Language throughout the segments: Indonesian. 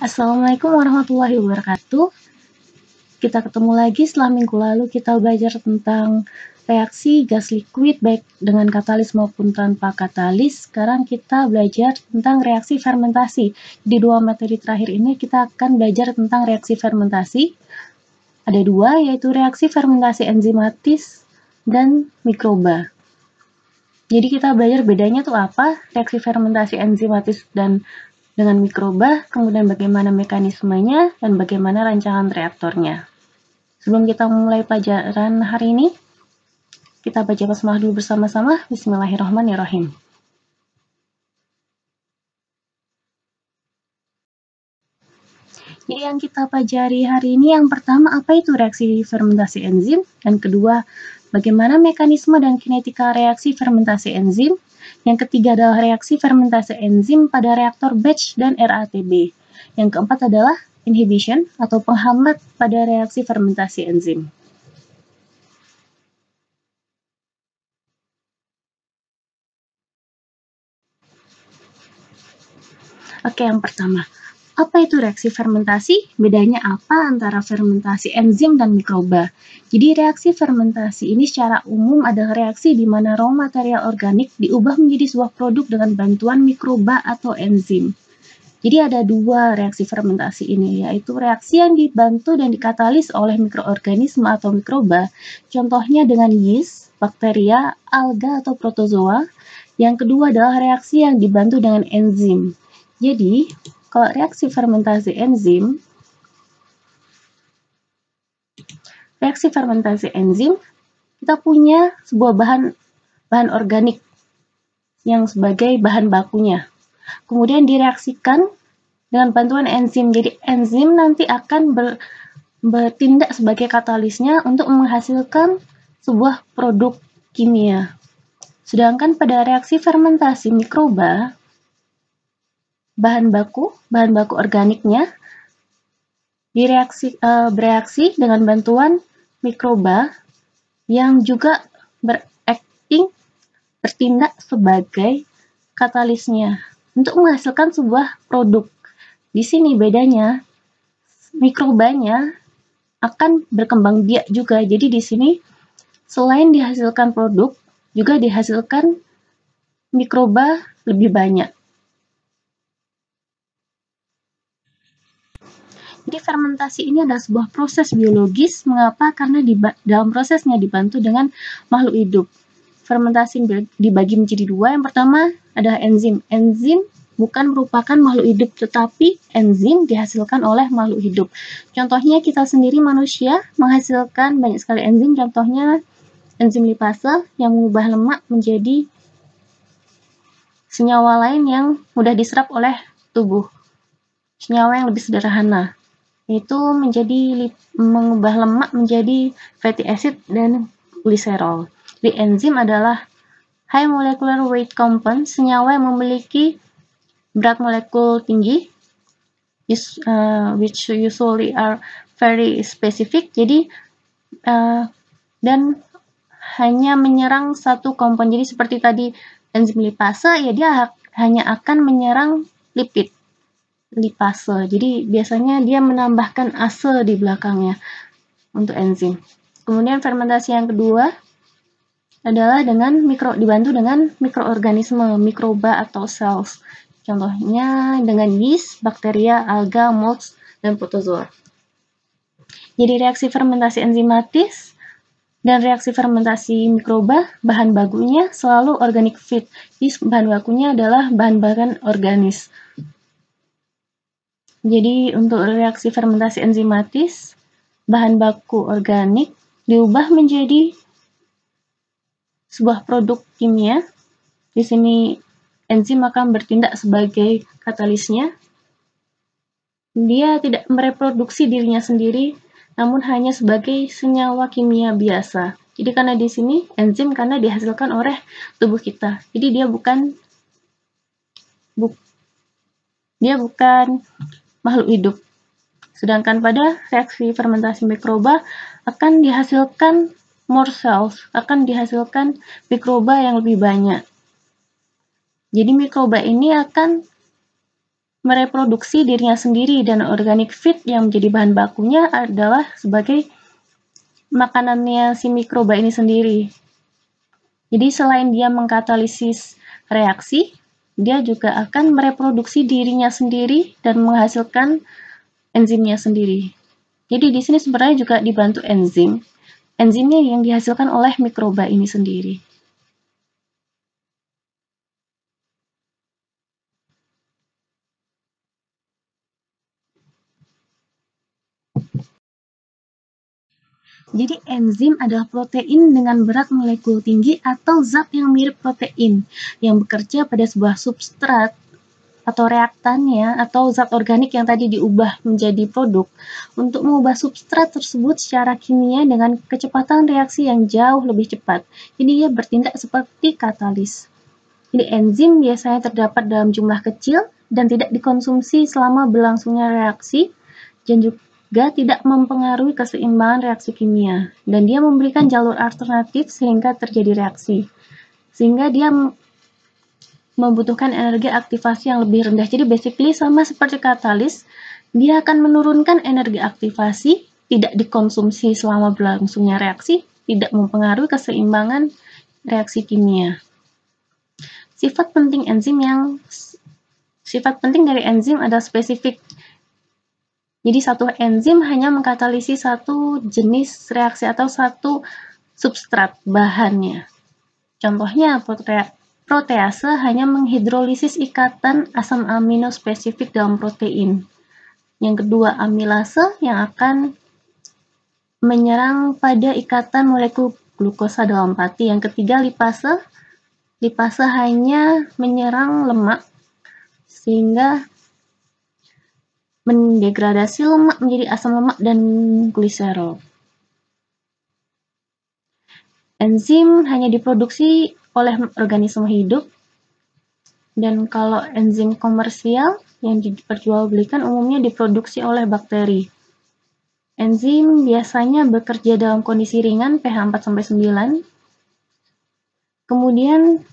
Assalamualaikum warahmatullahi wabarakatuh. Kita ketemu lagi setelah minggu lalu kita belajar tentang reaksi gas liquid baik dengan katalis maupun tanpa katalis. Sekarang kita belajar tentang reaksi fermentasi. Di dua materi terakhir ini kita akan belajar tentang reaksi fermentasi. Ada dua, yaitu reaksi fermentasi enzimatis dan mikroba. Jadi kita belajar bedanya tuh apa, reaksi fermentasi enzimatis dan dengan mikroba, kemudian bagaimana mekanismenya, dan bagaimana rancangan reaktornya. Sebelum kita mulai pelajaran hari ini, kita baca basmalah dulu bersama-sama. Bismillahirrahmanirrahim. Jadi yang kita pelajari hari ini, yang pertama, apa itu reaksi fermentasi enzim? Dan kedua, bagaimana mekanisme dan kinetika reaksi fermentasi enzim? Yang ketiga adalah reaksi fermentasi enzim pada reaktor batch dan RATB. Yang keempat adalah inhibition atau penghambat pada reaksi fermentasi enzim. Oke, yang pertama, apa itu reaksi fermentasi? Bedanya apa antara fermentasi enzim dan mikroba? Jadi reaksi fermentasi ini secara umum adalah reaksi di mana raw material organik diubah menjadi sebuah produk dengan bantuan mikroba atau enzim. Jadi ada dua reaksi fermentasi ini, yaitu reaksi yang dibantu dan dikatalis oleh mikroorganisme atau mikroba, contohnya dengan yeast, bakteria, alga atau protozoa. Yang kedua adalah reaksi yang dibantu dengan enzim. Jadi, kalau reaksi fermentasi enzim, kita punya sebuah bahan organik yang sebagai bahan bakunya. Kemudian direaksikan dengan bantuan enzim. Jadi enzim nanti akan bertindak sebagai katalisnya untuk menghasilkan sebuah produk kimia. Sedangkan pada reaksi fermentasi mikroba, bahan baku organiknya bereaksi dengan bantuan mikroba yang juga bertindak sebagai katalisnya untuk menghasilkan sebuah produk. Di sini bedanya, mikrobanya akan berkembang biak juga. Jadi di sini selain dihasilkan produk, juga dihasilkan mikroba lebih banyak. Jadi fermentasi ini adalah sebuah proses biologis. Mengapa? Karena dalam prosesnya dibantu dengan makhluk hidup. Fermentasi dibagi menjadi dua. Yang pertama adalah enzim. Enzim bukan merupakan makhluk hidup, tetapi enzim dihasilkan oleh makhluk hidup. Contohnya kita sendiri manusia menghasilkan banyak sekali enzim. Contohnya enzim lipase yang mengubah lemak menjadi senyawa lain yang mudah diserap oleh tubuh. Senyawa yang lebih sederhana, yaitu mengubah lemak menjadi fatty acid dan gliserol. Di enzim adalah high molecular weight compound, senyawa yang memiliki berat molekul tinggi, which usually are very specific. Jadi dan hanya menyerang satu kompon. Jadi seperti tadi enzim lipase, ya dia hanya akan menyerang lipid lipase. Jadi biasanya dia menambahkan ase di belakangnya untuk enzim. Kemudian fermentasi yang kedua adalah dibantu dengan mikroorganisme, mikroba atau cells. Contohnya dengan yeast, bakteria, alga, molds, dan protozoa. Jadi reaksi fermentasi enzimatis dan reaksi fermentasi mikroba, bahan bakunya selalu organic feed. Jadi bahan bakunya adalah bahan-bahan organis. Jadi untuk reaksi fermentasi enzimatis, bahan baku organik diubah menjadi sebuah produk kimia. Di sini enzim akan bertindak sebagai katalisnya. Dia tidak mereproduksi dirinya sendiri, namun hanya sebagai senyawa kimia biasa. Jadi karena di sini enzim karena dihasilkan oleh tubuh kita. Jadi dia bukan makhluk hidup. Sedangkan pada reaksi fermentasi mikroba akan dihasilkan more cells, akan dihasilkan mikroba yang lebih banyak. Jadi mikroba ini akan mereproduksi dirinya sendiri, dan organic feed yang menjadi bahan bakunya adalah sebagai makanannya si mikroba ini sendiri. Jadi selain dia mengkatalisis reaksi, dia juga akan mereproduksi dirinya sendiri dan menghasilkan enzimnya sendiri. Jadi di sini sebenarnya juga dibantu enzim. Enzimnya yang dihasilkan oleh mikroba ini sendiri. Jadi enzim adalah protein dengan berat molekul tinggi atau zat yang mirip protein yang bekerja pada sebuah substrat atau reaktannya atau zat organik yang tadi diubah menjadi produk untuk mengubah substrat tersebut secara kimia dengan kecepatan reaksi yang jauh lebih cepat. Jadi dia bertindak seperti katalis. Jadi enzim biasanya terdapat dalam jumlah kecil dan tidak dikonsumsi selama berlangsungnya reaksi dan juga tidak mempengaruhi keseimbangan reaksi kimia. Dan dia memberikan jalur alternatif sehingga terjadi reaksi. Sehingga dia membutuhkan energi aktivasi yang lebih rendah. Jadi basically sama seperti katalis, dia akan menurunkan energi aktivasi, tidak dikonsumsi selama berlangsungnya reaksi, tidak mempengaruhi keseimbangan reaksi kimia. Sifat penting dari enzim adalah spesifik. Jadi satu enzim hanya mengkatalisis satu jenis reaksi atau satu substrat bahannya. Contohnya protease hanya menghidrolisis ikatan asam amino spesifik dalam protein. Yang kedua, amilase yang akan menyerang pada ikatan molekul glukosa dalam pati. Yang ketiga, lipase. Lipase hanya menyerang lemak sehingga mendegradasi lemak menjadi asam lemak dan gliserol. Enzim hanya diproduksi oleh organisme hidup, dan kalau enzim komersial yang diperjualbelikan umumnya diproduksi oleh bakteri. Enzim biasanya bekerja dalam kondisi ringan pH 4-9. Kemudian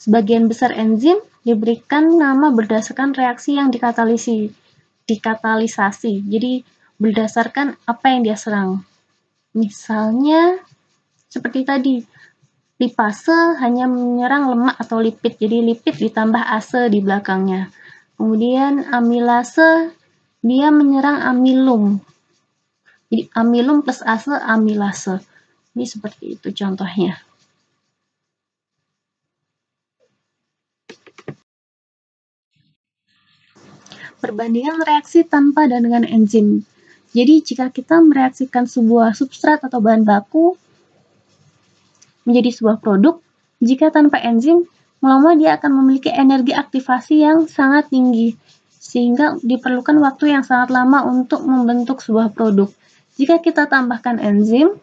sebagian besar enzim diberikan nama berdasarkan reaksi yang dikatalisasi. Jadi berdasarkan apa yang dia serang. Misalnya seperti tadi, lipase hanya menyerang lemak atau lipid, jadi lipid ditambah ase di belakangnya. Kemudian amilase, dia menyerang amilum. Jadi amilum plus ase, amilase. Ini seperti itu contohnya. Perbandingan reaksi tanpa dan dengan enzim. Jadi jika kita mereaksikan sebuah substrat atau bahan baku menjadi sebuah produk, jika tanpa enzim, lama-lama dia akan memiliki energi aktivasi yang sangat tinggi, sehingga diperlukan waktu yang sangat lama untuk membentuk sebuah produk. Jika kita tambahkan enzim,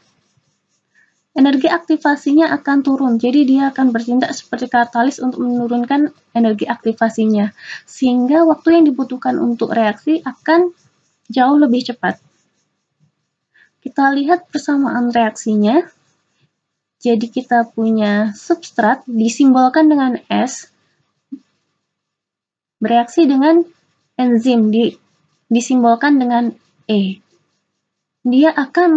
energi aktivasinya akan turun, jadi dia akan bertindak seperti katalis untuk menurunkan energi aktivasinya, sehingga waktu yang dibutuhkan untuk reaksi akan jauh lebih cepat. Kita lihat persamaan reaksinya. Jadi kita punya substrat disimbolkan dengan S, bereaksi dengan enzim disimbolkan dengan E. Dia akan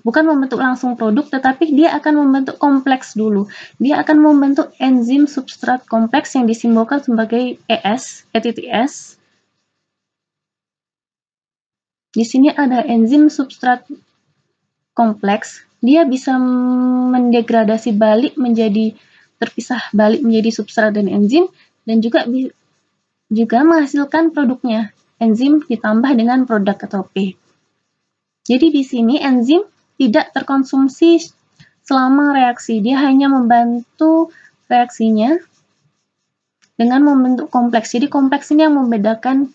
bukan membentuk langsung produk, tetapi dia akan membentuk kompleks dulu. Dia akan membentuk enzim substrat kompleks yang disimbolkan sebagai ES, E.S. Di sini ada enzim substrat kompleks. Dia bisa mendegradasi terpisah balik menjadi substrat dan enzim, dan juga menghasilkan produknya, enzim ditambah dengan produk atau P. Jadi di sini enzim tidak terkonsumsi selama reaksi, dia hanya membantu reaksinya dengan membentuk kompleks. Jadi kompleks ini yang membedakan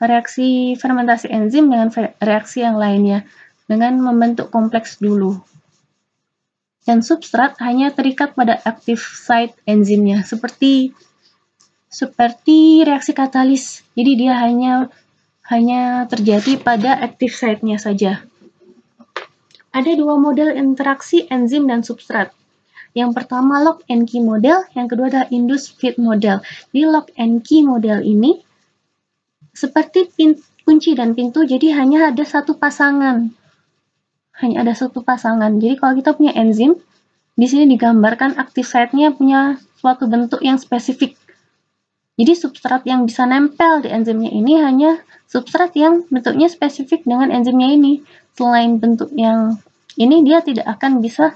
reaksi fermentasi enzim dengan reaksi yang lainnya, dengan membentuk kompleks dulu. Dan substrat hanya terikat pada active site enzimnya, seperti reaksi katalis. Jadi dia hanya terjadi pada active site-nya saja. Ada dua model interaksi enzim dan substrat. Yang pertama lock and key model, yang kedua adalah induced fit model. Di lock and key model ini seperti kunci dan pintu, jadi hanya ada satu pasangan. Hanya ada satu pasangan. Jadi kalau kita punya enzim, di sini digambarkan active site-nya punya suatu bentuk yang spesifik. Jadi substrat yang bisa nempel di enzimnya ini hanya substrat yang bentuknya spesifik dengan enzimnya ini. Selain bentuk yang ini, dia tidak akan bisa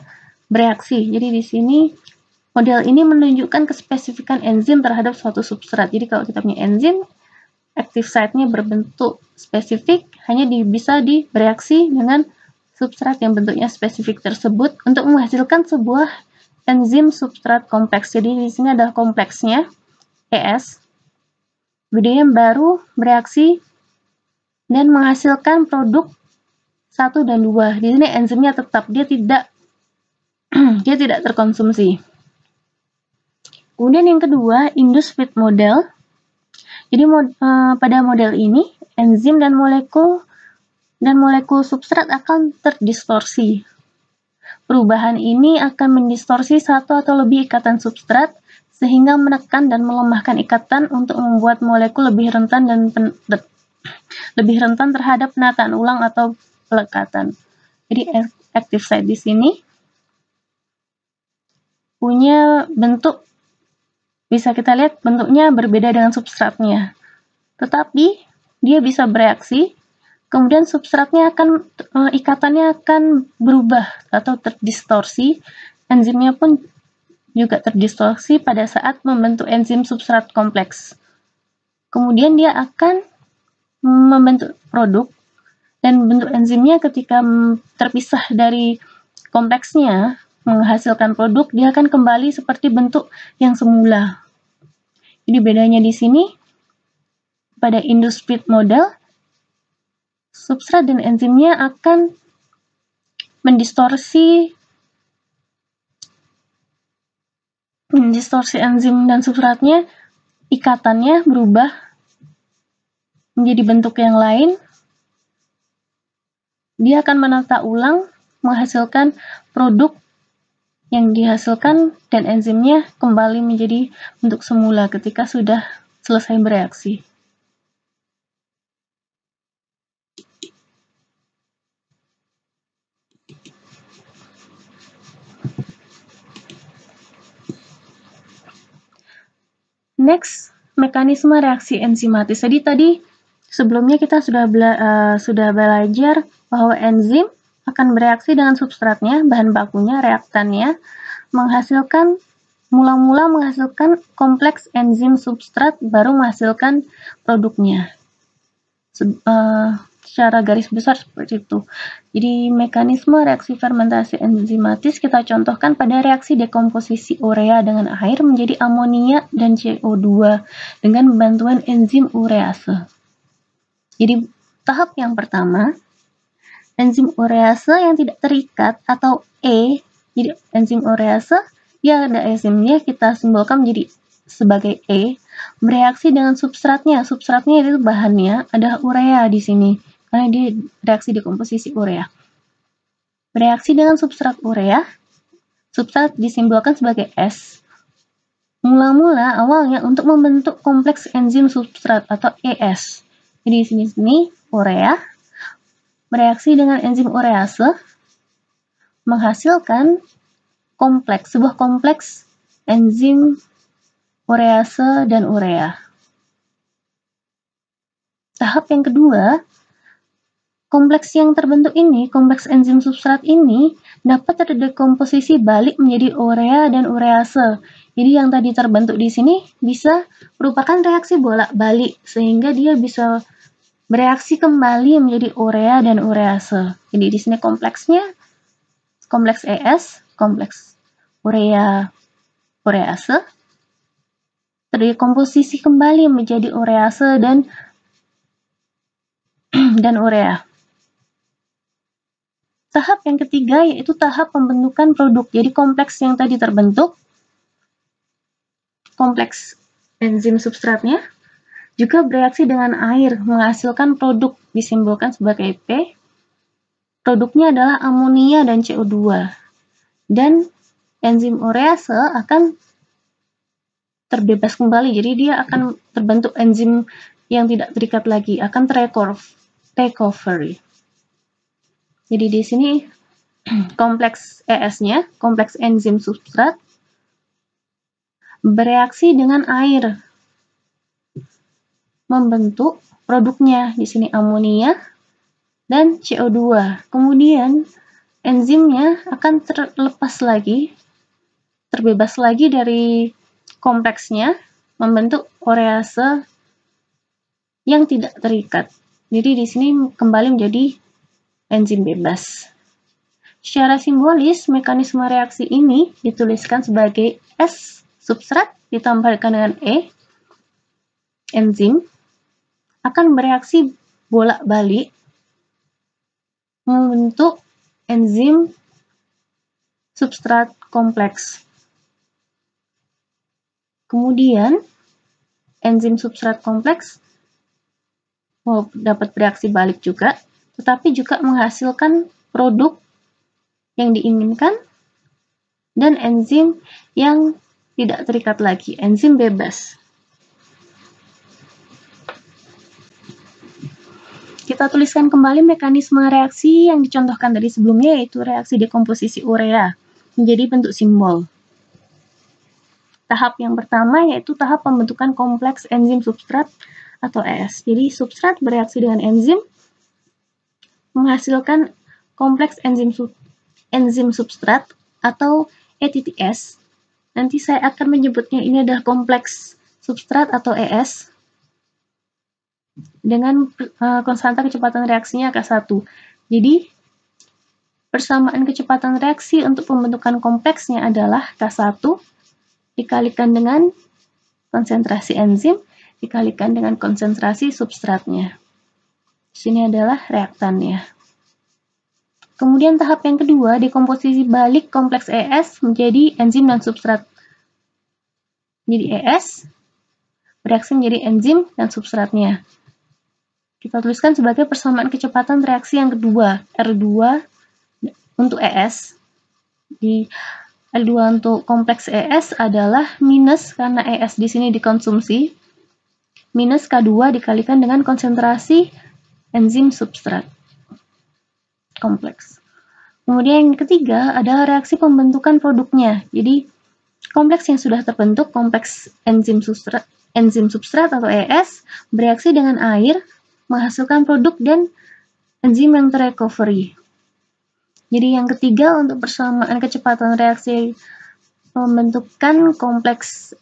bereaksi. Jadi di sini model ini menunjukkan kespesifikan enzim terhadap suatu substrat. Jadi kalau kita punya enzim, active site-nya berbentuk spesifik, hanya bisa bereaksi dengan substrat yang bentuknya spesifik tersebut untuk menghasilkan sebuah enzim substrat kompleks. Jadi di sini adalah kompleksnya ES. Kemudian baru bereaksi dan menghasilkan produk 1 dan 2. Di sini enzimnya tetap, dia tidak terkonsumsi. Kemudian yang kedua, induced fit model. Jadi pada model ini enzim dan molekul substrat akan terdistorsi. Perubahan ini akan mendistorsi satu atau lebih ikatan substrat sehingga menekan dan melemahkan ikatan untuk membuat molekul lebih rentan terhadap penataan ulang atau pelekatan. Jadi active site di sini punya bentuk, bisa kita lihat bentuknya berbeda dengan substratnya. Tetapi dia bisa bereaksi, kemudian substratnya ikatannya akan berubah atau terdistorsi, enzimnya pun juga terdistorsi pada saat membentuk enzim substrat kompleks. Kemudian dia akan membentuk produk, dan bentuk enzimnya ketika terpisah dari kompleksnya menghasilkan produk, dia akan kembali seperti bentuk yang semula. Jadi bedanya di sini, pada induced fit model, substrat dan enzimnya akan mendistorsi enzim dan substratnya, ikatannya berubah menjadi bentuk yang lain. Dia akan menata ulang, menghasilkan produk yang dihasilkan, dan enzimnya kembali menjadi bentuk semula ketika sudah selesai bereaksi. Next, mekanisme reaksi enzimatis. Jadi tadi sebelumnya kita sudah belajar bahwa enzim akan bereaksi dengan substratnya, bahan bakunya, reaktannya, mula-mula menghasilkan kompleks enzim substrat, baru menghasilkan produknya. Secara garis besar seperti itu. Jadi mekanisme reaksi fermentasi enzimatis kita contohkan pada reaksi dekomposisi urea dengan air menjadi amonia dan CO2 dengan bantuan enzim urease. Jadi tahap yang pertama, enzim urease yang tidak terikat atau E. Jadi enzim urease, dia ada enzimnya, kita simbolkan menjadi sebagai E, bereaksi dengan substratnya. Substratnya itu bahannya adalah urea di sini, karena dia reaksi dekomposisi urea. Bereaksi dengan substrat urea, substrat disimbolkan sebagai S. Mula-mula awalnya untuk membentuk kompleks enzim substrat atau ES. Jadi di sini urea bereaksi dengan enzim urease menghasilkan sebuah kompleks enzim urease dan urea. Tahap yang kedua, kompleks yang terbentuk ini, kompleks enzim substrat ini dapat terdekomposisi balik menjadi urea dan urease. Jadi yang tadi terbentuk di sini bisa merupakan reaksi bolak-balik sehingga dia bisa bereaksi kembali menjadi urea dan urease. Jadi di sini kompleksnya kompleks ES, kompleks urease terdekomposisi kembali menjadi urease dan urea. Tahap yang ketiga yaitu tahap pembentukan produk. Jadi kompleks yang tadi terbentuk, kompleks enzim substratnya juga bereaksi dengan air menghasilkan produk, disimbolkan sebagai P. Produknya adalah amonia dan CO2. Dan enzim urease akan terbebas kembali. Jadi dia akan terbentuk enzim yang tidak terikat lagi, akan recovery. Jadi di sini kompleks ES-nya, kompleks enzim substrat, bereaksi dengan air, membentuk produknya. Di sini amonia dan CO2. Kemudian enzimnya akan terlepas lagi, terbebas lagi dari kompleksnya, membentuk urease yang tidak terikat. Jadi di sini kembali menjadi enzim bebas. Secara simbolis, mekanisme reaksi ini dituliskan sebagai S substrat ditambahkan dengan E, enzim, akan bereaksi bolak-balik membentuk enzim substrat kompleks. Kemudian, enzim substrat kompleks dapat bereaksi balik juga, tetapi juga menghasilkan produk yang diinginkan dan enzim yang tidak terikat lagi, enzim bebas. Kita tuliskan kembali mekanisme reaksi yang dicontohkan tadi sebelumnya, yaitu reaksi dekomposisi urea menjadi bentuk simbol. Tahap yang pertama yaitu tahap pembentukan kompleks enzim substrat atau ES. Jadi substrat bereaksi dengan enzim menghasilkan kompleks enzim substrat atau ETTS. Nanti saya akan menyebutnya ini adalah kompleks substrat atau ES dengan konstanta kecepatan reaksinya K1. Jadi persamaan kecepatan reaksi untuk pembentukan kompleksnya adalah K1 dikalikan dengan konsentrasi enzim dikalikan dengan konsentrasi substratnya. Di sini adalah reaktannya. Kemudian tahap yang kedua, dekomposisi balik kompleks ES menjadi enzim dan substrat. Jadi ES bereaksi menjadi enzim dan substratnya. Kita tuliskan sebagai persamaan kecepatan reaksi yang kedua, R2 untuk ES. Di R2 untuk kompleks ES adalah minus karena ES di sini dikonsumsi, minus K2 dikalikan dengan konsentrasi enzim substrat kompleks. Kemudian yang ketiga adalah reaksi pembentukan produknya. Jadi kompleks yang sudah terbentuk, kompleks enzim substrat atau ES, bereaksi dengan air, menghasilkan produk dan enzim yang terrecovery. Jadi yang ketiga untuk persamaan kecepatan reaksi pembentukan kompleks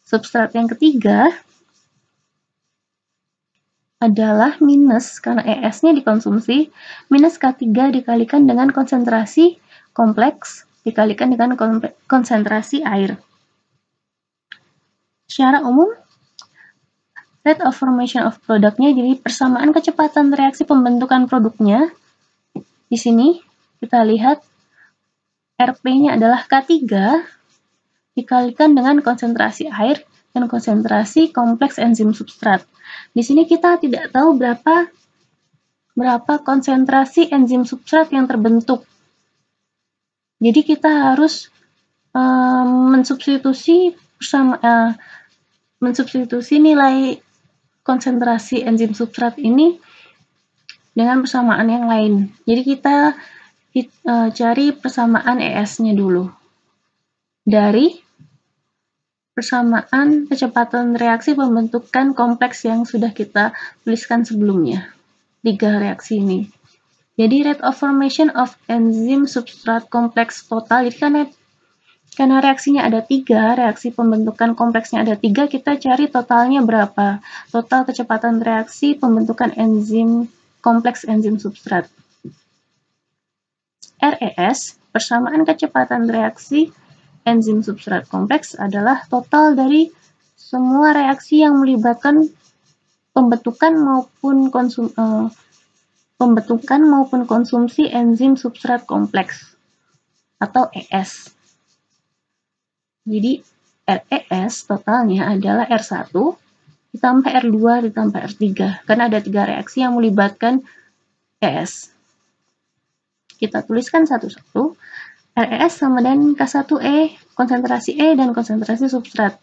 substrat yang ketiga adalah minus karena ES-nya dikonsumsi, minus K3 dikalikan dengan konsentrasi kompleks dikalikan dengan konsentrasi air. Secara umum, rate of formation of produknya, jadi persamaan kecepatan reaksi pembentukan produknya. Di sini kita lihat RP-nya adalah K3 dikalikan dengan konsentrasi air dan konsentrasi kompleks enzim substrat. Di sini kita tidak tahu berapa konsentrasi enzim substrat yang terbentuk. Jadi kita harus mensubstitusi nilai konsentrasi enzim substrat ini dengan persamaan yang lain. Jadi kita cari persamaan ES-nya dulu. Dari persamaan kecepatan reaksi pembentukan kompleks yang sudah kita tuliskan sebelumnya. 3 reaksi ini. Jadi rate of formation of enzim substrat complex total, jadi karena reaksinya ada 3, reaksi pembentukan kompleksnya ada 3, kita cari totalnya berapa. Total kecepatan reaksi pembentukan enzim kompleks enzim substrat. RES, persamaan kecepatan reaksi enzim substrat kompleks adalah total dari semua reaksi yang melibatkan pembentukan maupun konsumsi enzim substrat kompleks atau ES. Jadi RES totalnya adalah R1 ditambah R2 ditambah R3 karena ada 3 reaksi yang melibatkan ES. Kita tuliskan satu-satu. RES sama dengan K1E, konsentrasi E dan konsentrasi substrat.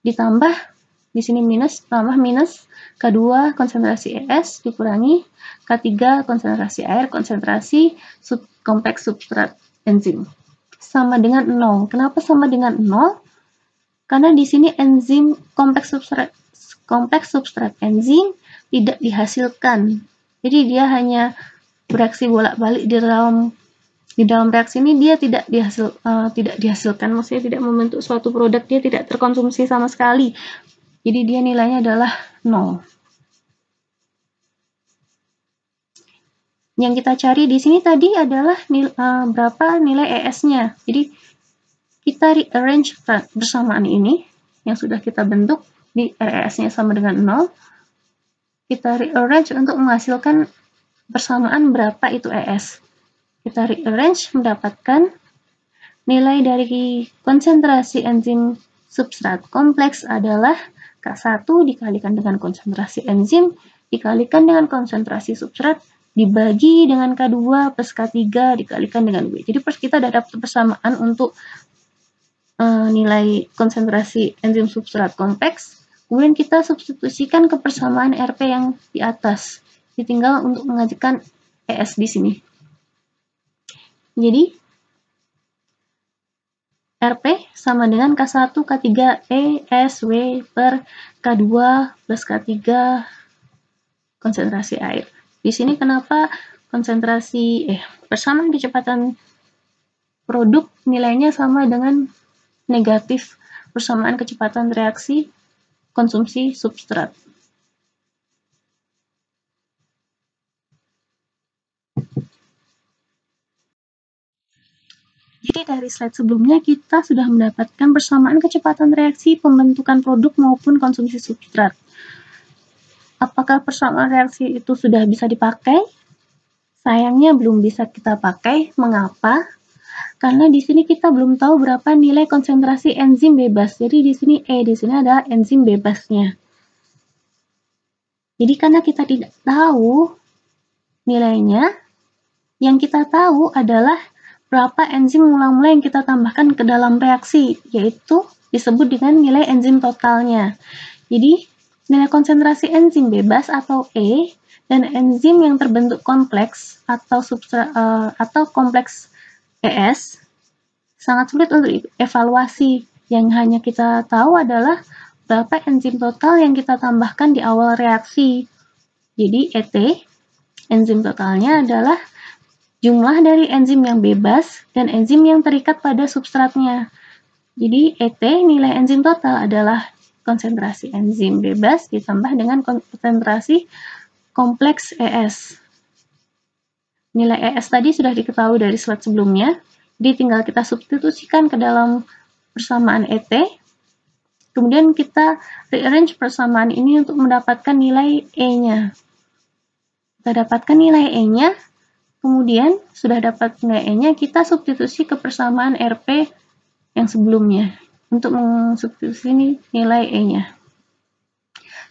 Ditambah, di sini minus, tambah minus, K2 konsentrasi ES dikurangi, K3 konsentrasi air, konsentrasi kompleks substrat enzim. Sama dengan 0. Kenapa sama dengan 0? Karena di sini enzim kompleks substrat enzim tidak dihasilkan. Jadi dia hanya bereaksi bolak-balik di dalam reaksi ini, dia tidak dihasilkan, maksudnya tidak membentuk suatu produk, dia tidak terkonsumsi sama sekali. Jadi dia nilainya adalah 0. Yang kita cari di sini tadi adalah berapa nilai ES-nya. Jadi kita rearrange persamaan ini yang sudah kita bentuk di RES-nya sama dengan 0. Kita rearrange untuk menghasilkan persamaan berapa itu ES. Kita rearrange mendapatkan nilai dari konsentrasi enzim substrat kompleks adalah K1 dikalikan dengan konsentrasi enzim dikalikan dengan konsentrasi substrat dibagi dengan K2 plus K3 dikalikan dengan W. Jadi kita sudah dapat persamaan untuk nilai konsentrasi enzim substrat kompleks. Kemudian kita substitusikan ke persamaan RP yang di atas. Tinggal untuk mengajukan ES di sini. Jadi RP sama dengan K1 K3 ES W per K2 plus K3 konsentrasi air. Di sini kenapa persamaan kecepatan produk nilainya sama dengan negatif persamaan kecepatan reaksi konsumsi substrat. Jadi dari slide sebelumnya kita sudah mendapatkan persamaan kecepatan reaksi pembentukan produk maupun konsumsi substrat. Apakah persamaan reaksi itu sudah bisa dipakai? Sayangnya belum bisa kita pakai. Mengapa? Karena di sini kita belum tahu berapa nilai konsentrasi enzim bebas. Jadi di sini di sini ada enzim bebasnya. Jadi karena kita tidak tahu nilainya, yang kita tahu adalah berapa enzim mula-mula yang kita tambahkan ke dalam reaksi, yaitu disebut dengan nilai enzim totalnya. Jadi, nilai konsentrasi enzim bebas atau E dan enzim yang terbentuk kompleks atau kompleks ES sangat sulit untuk evaluasi. Yang hanya kita tahu adalah berapa enzim total yang kita tambahkan di awal reaksi. Jadi, ET, enzim totalnya adalah jumlah dari enzim yang bebas dan enzim yang terikat pada substratnya. Jadi ET, nilai enzim total adalah konsentrasi enzim bebas ditambah dengan konsentrasi kompleks ES. Nilai ES tadi sudah diketahui dari slide sebelumnya, jadi tinggal kita substitusikan ke dalam persamaan ET. Kemudian kita rearrange persamaan ini untuk mendapatkan nilai E-nya. Kita dapatkan nilai E-nya, kemudian sudah dapat nilai E-nya, kita substitusi ke persamaan RP yang sebelumnya untuk mensubstitusi nilai E-nya.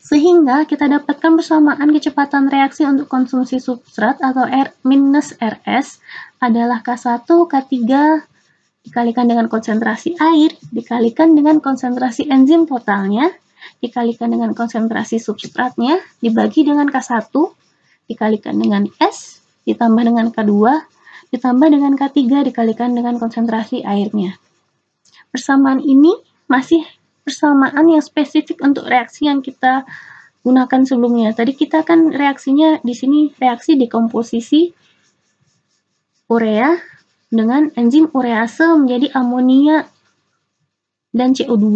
Sehingga kita dapatkan persamaan kecepatan reaksi untuk konsumsi substrat atau R-RS adalah K1, K3 dikalikan dengan konsentrasi air, dikalikan dengan konsentrasi enzim totalnya, dikalikan dengan konsentrasi substratnya, dibagi dengan K1, dikalikan dengan S, ditambah dengan K2, ditambah dengan K3 dikalikan dengan konsentrasi airnya. Persamaan ini masih persamaan yang spesifik untuk reaksi yang kita gunakan sebelumnya. Tadi kita kan reaksinya di sini reaksi dekomposisi urea dengan enzim urease menjadi amonia dan CO2.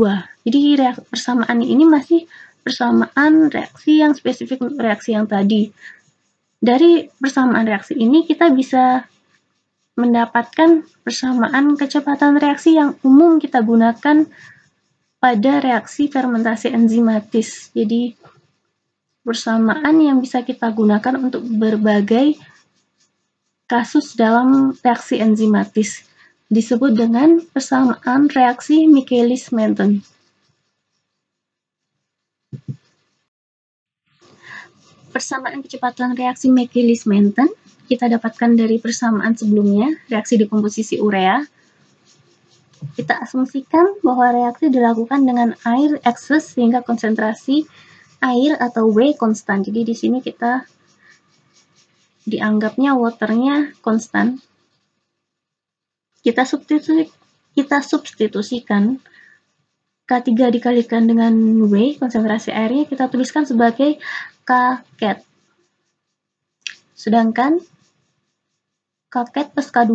Jadi persamaan ini masih persamaan reaksi yang spesifik untuk reaksi yang tadi. Dari persamaan reaksi ini kita bisa mendapatkan persamaan kecepatan reaksi yang umum kita gunakan pada reaksi fermentasi enzimatis. Jadi persamaan yang bisa kita gunakan untuk berbagai kasus dalam reaksi enzimatis disebut dengan persamaan reaksi Michaelis-Menten. Persamaan kecepatan reaksi Michaelis-Menten kita dapatkan dari persamaan sebelumnya, reaksi dekomposisi urea. Kita asumsikan bahwa reaksi dilakukan dengan air excess sehingga konsentrasi air atau W konstan. Jadi di sini kita dianggapnya waternya konstan. Kita substitusikan K3 dikalikan dengan W, konsentrasi airnya, kita tuliskan sebagai K-cat. Sedangkan K-cat plus K2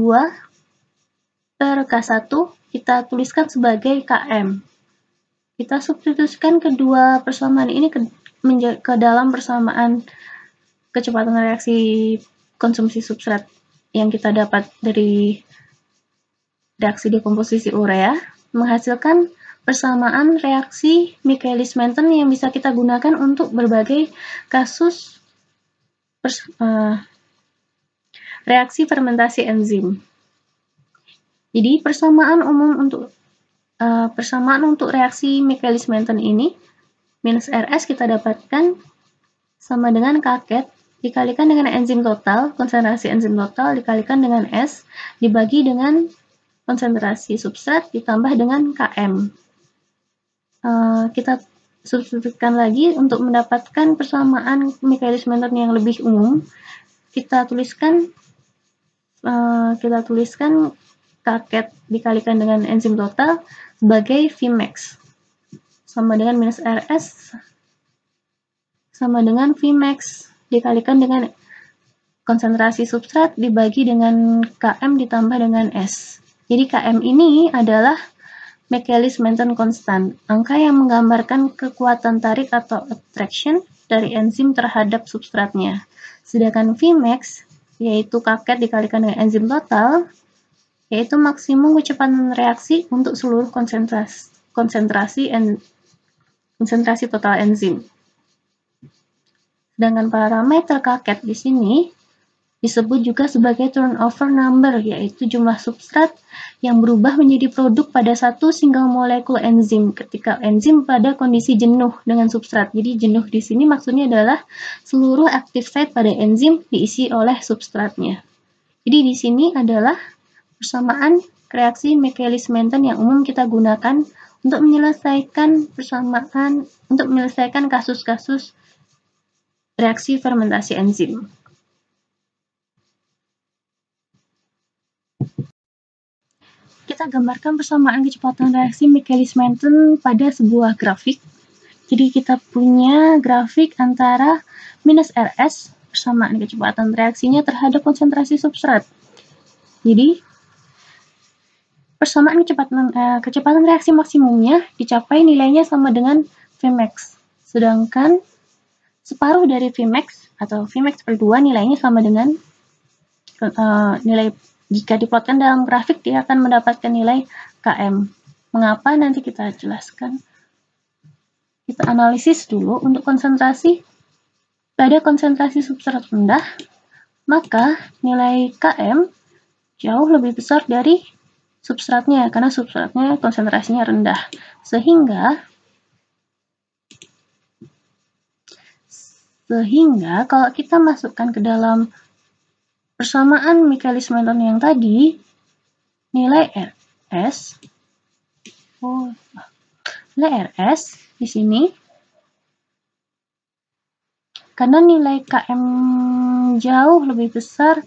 per K1 kita tuliskan sebagai Km. Kita substitusikan kedua persamaan ini ke dalam persamaan kecepatan reaksi konsumsi substrat yang kita dapat dari reaksi dekomposisi urea, menghasilkan persamaan reaksi Michaelis-Menten yang bisa kita gunakan untuk berbagai kasus reaksi fermentasi enzim. Jadi persamaan umum untuk reaksi Michaelis-Menten ini minus Rs kita dapatkan sama dengan K-cat dikalikan dengan enzim total, konsentrasi enzim total dikalikan dengan S dibagi dengan konsentrasi substrat ditambah dengan Km. Kita substitusikan lagi untuk mendapatkan persamaan Michaelis-Menten yang lebih umum. Kita tuliskan K-cat dikalikan dengan enzim total sebagai Vmax sama dengan minus Rs sama dengan Vmax dikalikan dengan konsentrasi substrat dibagi dengan Km ditambah dengan S. Jadi Km ini adalah Michaelis-Menten constant, angka yang menggambarkan kekuatan tarik atau attraction dari enzim terhadap substratnya. Sedangkan Vmax, yaitu K-cat dikalikan dengan enzim total, yaitu maksimum kecepatan reaksi untuk seluruh konsentrasi total enzim. Sedangkan parameter K-cat di sini disebut juga sebagai turnover number, yaitu jumlah substrat yang berubah menjadi produk pada satu single molekul enzim ketika enzim pada kondisi jenuh dengan substrat. Jadi jenuh di sini maksudnya adalah seluruh active site pada enzim diisi oleh substratnya. Jadi di sini adalah persamaan reaksi Michaelis-Menten yang umum kita gunakan untuk menyelesaikan kasus-kasus reaksi fermentasi enzim. Kita gambarkan persamaan kecepatan reaksi Michaelis-Menten pada sebuah grafik. Jadi kita punya grafik antara minus Rs, persamaan kecepatan reaksinya terhadap konsentrasi substrat. Jadi persamaan kecepatan reaksi maksimumnya dicapai nilainya sama dengan Vmax. Sedangkan separuh dari Vmax atau Vmax per 2 nilainya sama dengan nilai. Jika diplotkan dalam grafik, dia akan mendapatkan nilai Km. Mengapa? Nanti kita jelaskan. Kita analisis dulu untuk konsentrasi. Pada konsentrasi substrat rendah, maka nilai Km jauh lebih besar dari substratnya, karena substratnya konsentrasinya rendah. Sehingga kalau kita masukkan ke dalam persamaan Michaelis-Menten yang tadi, nilai Rs di sini, karena nilai Km jauh lebih besar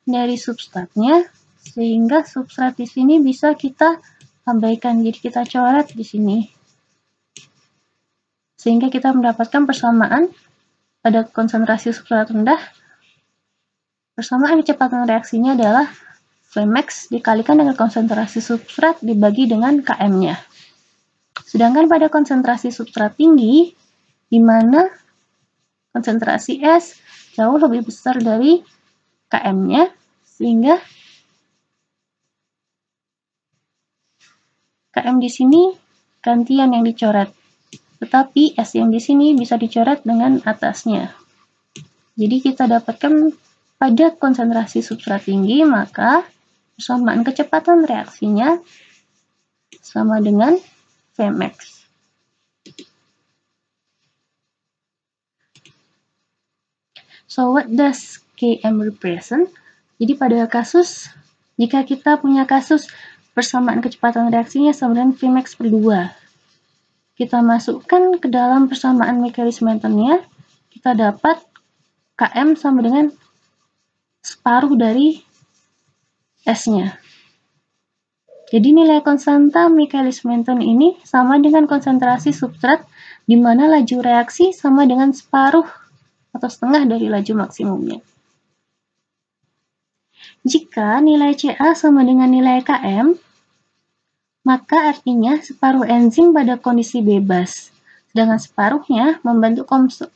dari substratnya, sehingga substrat di sini bisa kita abaikan. Jadi kita coret di sini, sehingga kita mendapatkan persamaan pada konsentrasi substrat rendah. Persamaan kecepatan reaksinya adalah Vmax dikalikan dengan konsentrasi substrat dibagi dengan Km-nya. Sedangkan pada konsentrasi substrat tinggi, di mana konsentrasi S jauh lebih besar dari Km-nya, sehingga Km di sini gantian yang dicoret. Tetapi S yang di sini bisa dicoret dengan atasnya. Jadi kita dapatkan pada konsentrasi substrat tinggi, maka persamaan kecepatan reaksinya sama dengan Vmax. So what does Km represent? Jadi pada kasus, jika kita punya kasus persamaan kecepatan reaksinya sama dengan Vmax per 2, kita masukkan ke dalam persamaan Michaelis-Mentonnya, kita dapat Km sama dengan separuh dari S-nya. Jadi nilai konstanta Michaelis-Menton ini sama dengan konsentrasi substrat, di mana laju reaksi sama dengan separuh atau setengah dari laju maksimumnya. Jika nilai Ca sama dengan nilai Km, maka artinya separuh enzim pada kondisi bebas, sedangkan separuhnya membentuk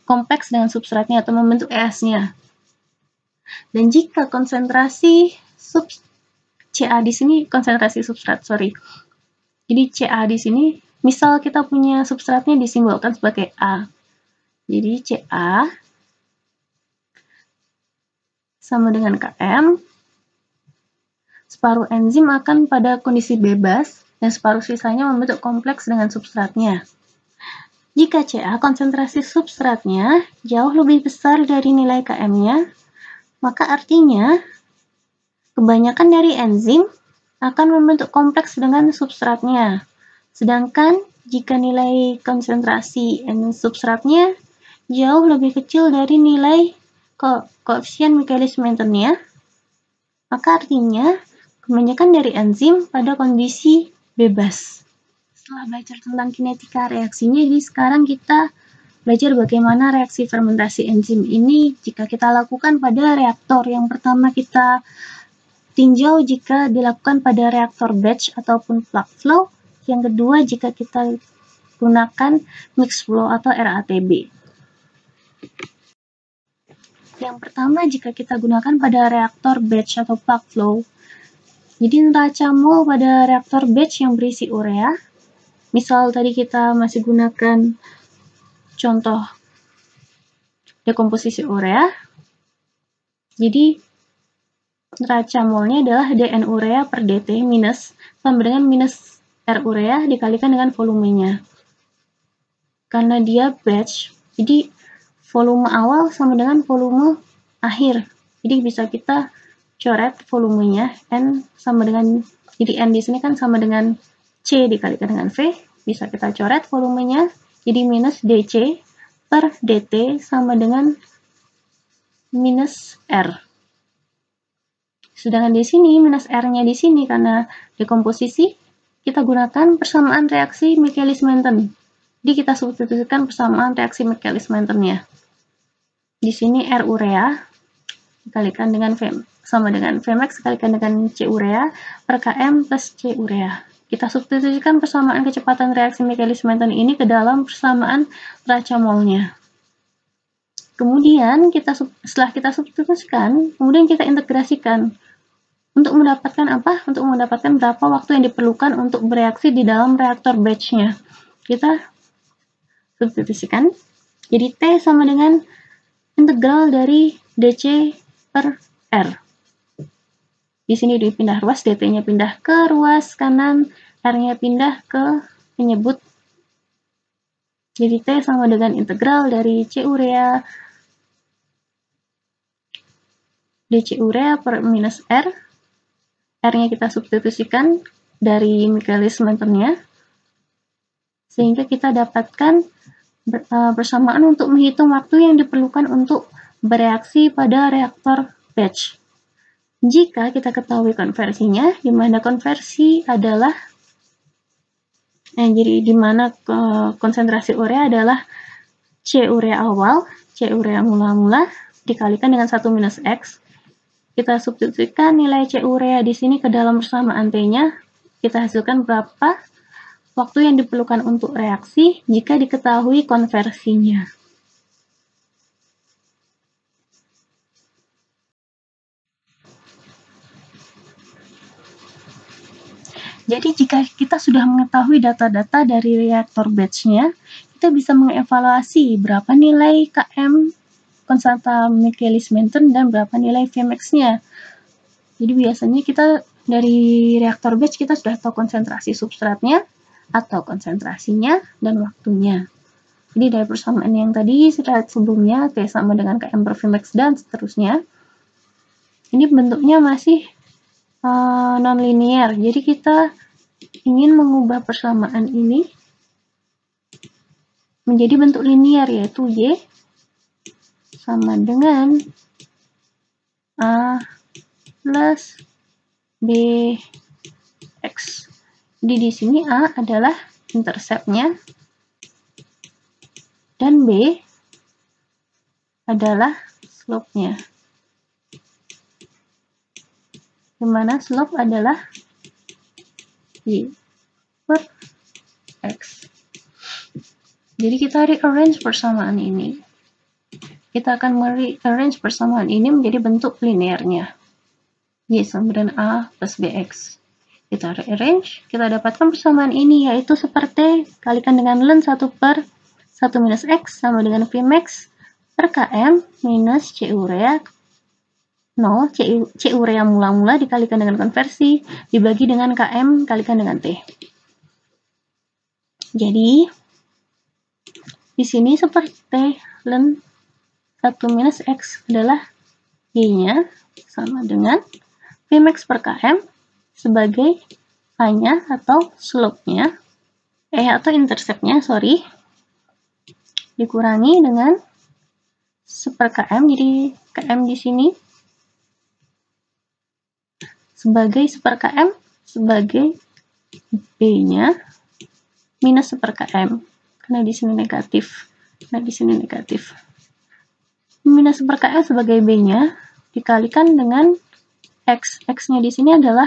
kompleks dengan substratnya atau membentuk ES-nya. Dan jika konsentrasi Ca di sini konsentrasi substrat, Jadi Ca di sini, misal kita punya substratnya disimbolkan sebagai A. Jadi Ca sama dengan Km, separuh enzim akan pada kondisi bebas, dan separuh sisanya membentuk kompleks dengan substratnya. Jika Ca konsentrasi substratnya jauh lebih besar dari nilai Km-nya, maka artinya kebanyakan dari enzim akan membentuk kompleks dengan substratnya. Sedangkan jika nilai konsentrasi substratnya jauh lebih kecil dari nilai koefisien Michaelis-Mentonnya, maka artinya kebanyakan dari enzim pada kondisi bebas. Setelah belajar tentang kinetika reaksinya, jadi sekarang kita belajar bagaimana reaksi fermentasi enzim ini jika kita lakukan pada reaktor. Yang pertama kita tinjau jika dilakukan pada reaktor batch ataupun plug flow. Yang kedua jika kita gunakan mixed flow atau RATB. Yang pertama jika kita gunakan pada reaktor batch atau plug flow. Jadi neraca mol pada reaktor batch yang berisi urea, misal tadi kita masih gunakan contoh dekomposisi urea, jadi neraca molnya adalah dN urea per dt minus sama dengan minus R urea dikalikan dengan volumenya. Karena dia batch, jadi volume awal sama dengan volume akhir. Jadi bisa kita coret volumenya, N sama dengan, jadi N di sini kan sama dengan C dikalikan dengan V, bisa kita coret volumenya, jadi minus dC per dt sama dengan minus R. Sedangkan di sini, minus R-nya di sini karena dekomposisi, kita gunakan persamaan reaksi Michaelis-Menten. Jadi kita substitusikan persamaan reaksi Michaelis-Mentennya. Di sini R urea dikalikan dengan V sama dengan Vmax dikalikan dengan C urea per Km plus C urea. Kita substitusikan persamaan kecepatan reaksi Michaelis-Menten ini ke dalam persamaan neraca molnya. Kemudian setelah kita substitusikan, kemudian kita integrasikan. Untuk mendapatkan apa? Untuk mendapatkan berapa waktu yang diperlukan untuk bereaksi di dalam reaktor batch-nya. Kita substitusikan. Jadi T sama dengan integral dari dC per R. Di sini dipindah ruas, dt-nya pindah ke ruas kanan, R-nya pindah ke penyebut. Jadi T sama dengan integral dari C urea dC urea per minus R. R-nya kita substitusikan dari Michaelis-Mentennya, sehingga kita dapatkan persamaan untuk menghitung waktu yang diperlukan untuk bereaksi pada reaktor batch. Jika kita ketahui konversinya, di mana konversi adalah jadi di mana konsentrasi urea adalah C urea awal, C urea mula-mula dikalikan dengan 1 minus X. Kita substitusikan nilai C urea di sini ke dalam persamaan T-nya. Kita hasilkan berapa waktu yang diperlukan untuk reaksi jika diketahui konversinya. Jadi jika kita sudah mengetahui data-data dari reaktor batch-nya, kita bisa mengevaluasi berapa nilai Km konstanta Michaelis-Menten dan berapa nilai Vmax-nya. Jadi biasanya kita dari reaktor batch kita sudah tahu konsentrasi substratnya atau konsentrasinya dan waktunya. Jadi dari persamaan yang tadi slide sebelumnya, T sama dengan KM per Vmax dan seterusnya. Ini bentuknya masih non-linear. Jadi kita ingin mengubah persamaan ini menjadi bentuk linear, yaitu Y sama dengan A plus BX. Jadi di sini A adalah intercept-nya dan B adalah slope-nya. Dimana slope adalah Y per X. Jadi kita rearrange persamaan ini. Kita akan merearrange persamaan ini menjadi bentuk linearnya. Y sama dengan A plus BX. Kita rearrange, kita dapatkan persamaan ini, yaitu seperti kalikan dengan ln 1 per 1 minus X sama dengan Vmax per KM minus C urea 0, C urea mula-mula dikalikan dengan konversi, dibagi dengan KM kalikan dengan T. Jadi, di sini seperti ln 1 minus X adalah Y-nya sama dengan Vmax per KM sebagai A-nya atau slope-nya, atau intercept-nya, dikurangi dengan 1 per KM, jadi KM di sini sebagai 1 per KM sebagai B-nya minus 1 per KM, karena di sini negatif. Minus 1 per KM sebagai B-nya dikalikan dengan X. X-nya di sini adalah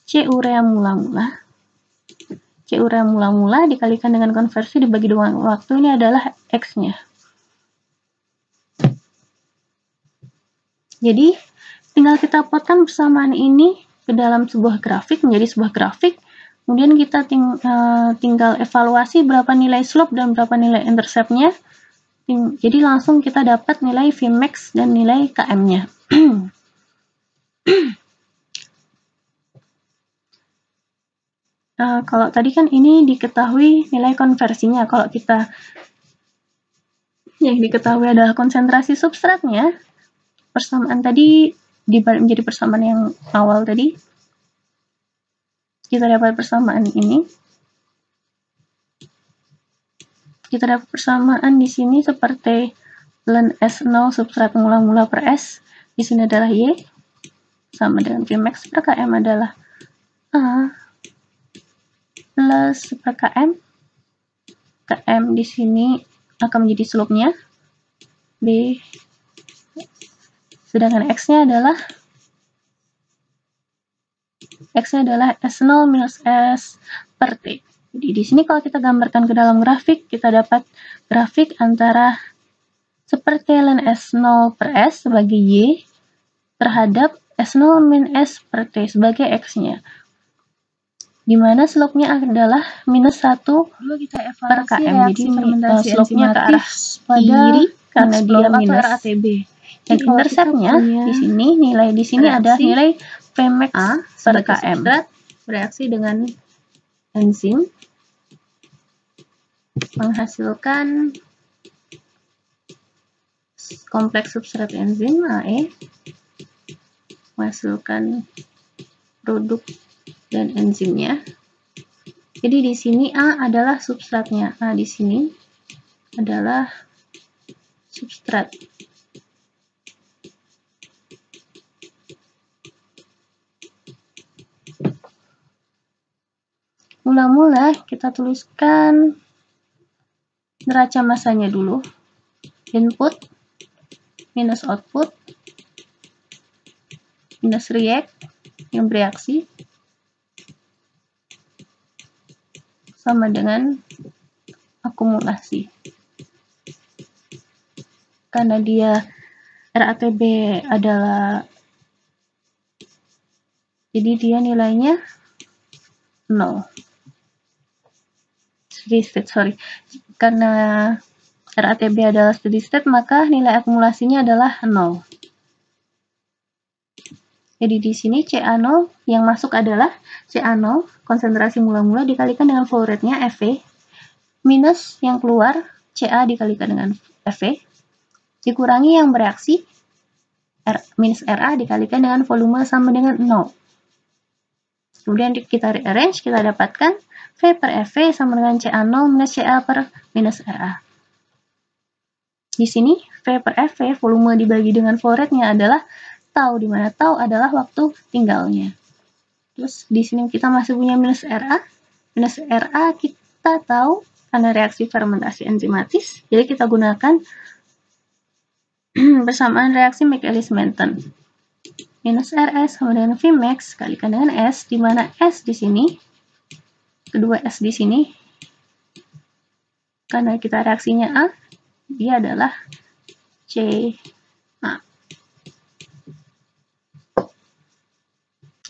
C urea mula-mula. C urea mula-mula dikalikan dengan konversi dibagi dengan waktu, ini adalah X-nya. Jadi, tinggal kita plotkan persamaan ini ke dalam sebuah grafik, menjadi sebuah grafik. Kemudian kita tinggal evaluasi berapa nilai slope dan berapa nilai intercept-nya. Jadi langsung kita dapat nilai Vmax dan nilai KM-nya. Kalau tadi kan ini diketahui nilai konversinya. Kalau kita yang diketahui adalah konsentrasi substratnya, persamaan tadi dibalik menjadi persamaan yang awal tadi, kita dapat persamaan ini. Kita dapat persamaan di sini seperti ln S0 substrat mula-mula per S. Di sini adalah Y sama dengan Vmax per KM adalah A plus per KM. KM di sini akan menjadi slope-nya B. Sedangkan X-nya adalah S0 minus S per T. Jadi di sini kalau kita gambarkan ke dalam grafik, kita dapat grafik antara seperti ln S0 per S sebagai Y terhadap S0 min S per T sebagai X-nya. Di mana slope-nya adalah minus 1 per KM. Jadi slope-nya ke arah kiri karena dia minus RATB. Dan intercept-nya di sini, nilai di sini ada nilai Vmax per KM. Bereaksi dengan enzim menghasilkan kompleks substrat enzim AE, menghasilkan produk dan enzimnya. Jadi di sini A adalah substratnya. A di sini adalah substrat. Mula-mula kita tuliskan neraca masanya dulu. Input minus output minus react yang bereaksi sama dengan akumulasi. Karena dia RATB adalah, jadi dia nilainya 0. Steady state, karena RATB adalah steady state, maka nilai akumulasinya adalah 0. Jadi di sini CA0 yang masuk adalah CA0, konsentrasi mula-mula dikalikan dengan flow rate-nya FV, minus yang keluar Ca dikalikan dengan Fe dikurangi yang bereaksi minus Ra dikalikan dengan volume sama dengan 0. Kemudian kita rearrange, kita dapatkan V per Fe sama dengan Ca0 minus Ca per minus Ra. Di sini V per Fe volume dibagi dengan flow rate-nya adalah tau, di mana tau adalah waktu tinggalnya. Terus di sini kita masih punya minus Ra. Minus Ra kita tahu karena reaksi fermentasi enzimatis, jadi kita gunakan bersamaan reaksi Michaelis-Menten. Minus Rs sama dengan Vmax kalikan dengan S, di mana S di sini, kedua S di sini, karena kita reaksinya A, dia adalah Ca.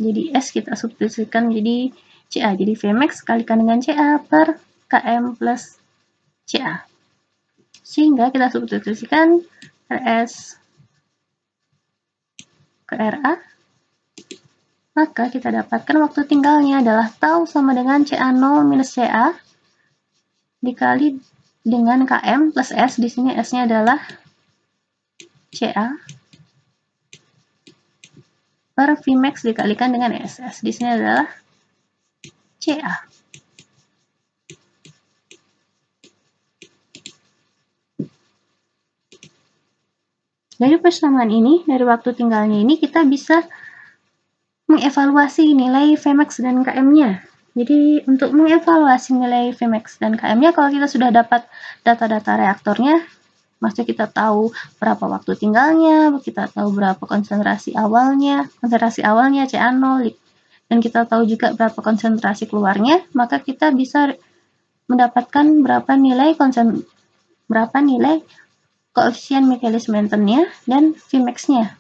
Jadi S kita substitusikan menjadi Ca. Jadi Vmax kalikan dengan Ca per Km plus Ca. Sehingga kita substitusikan Rs ke Ra, maka kita dapatkan waktu tinggalnya adalah tau sama dengan Ca0 minus Ca dikali dengan Km plus S. Di sini S-nya adalah Ca per Vmax dikalikan dengan SS. Di sini adalah Ca. Dari persamaan ini, dari waktu tinggalnya ini, kita bisa mengevaluasi nilai Vmax dan Km-nya. Jadi, untuk mengevaluasi nilai Vmax dan Km-nya, kalau kita sudah dapat data-data reaktornya, maksudnya kita tahu berapa waktu tinggalnya, kita tahu berapa konsentrasi awalnya Ca0, dan kita tahu juga berapa konsentrasi keluarnya, maka kita bisa mendapatkan berapa nilai koefisien Michaelis-Menten-nya dan Vmax-nya.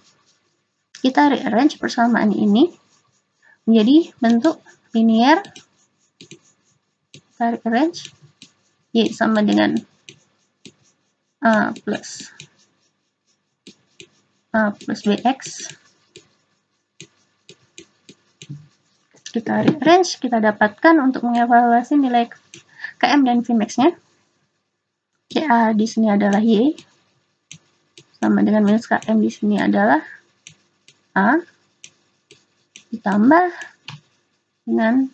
Kita rearrange persamaan ini menjadi bentuk linear. Kita rearrange Y sama dengan A plus Bx. Kita rearrange, kita dapatkan untuk mengevaluasi nilai Km dan Vmax-nya. Ca di sini adalah Y sama dengan minus Km di sini adalah A ditambah dengan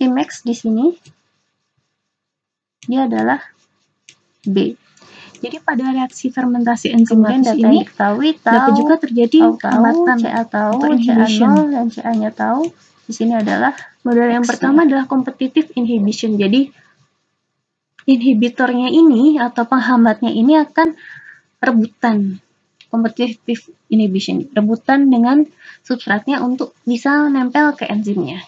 Vmax di sini dia adalah B. Jadi pada reaksi fermentasi enzimatis ini dapat juga terjadi hambatan atau Ca0 dan Ca-nya tahu. Di sini adalah model yang pertama adalah competitive inhibition. Jadi inhibitornya ini atau penghambatnya ini akan rebutan, competitive inhibition, rebutan dengan substratnya untuk bisa nempel ke enzimnya.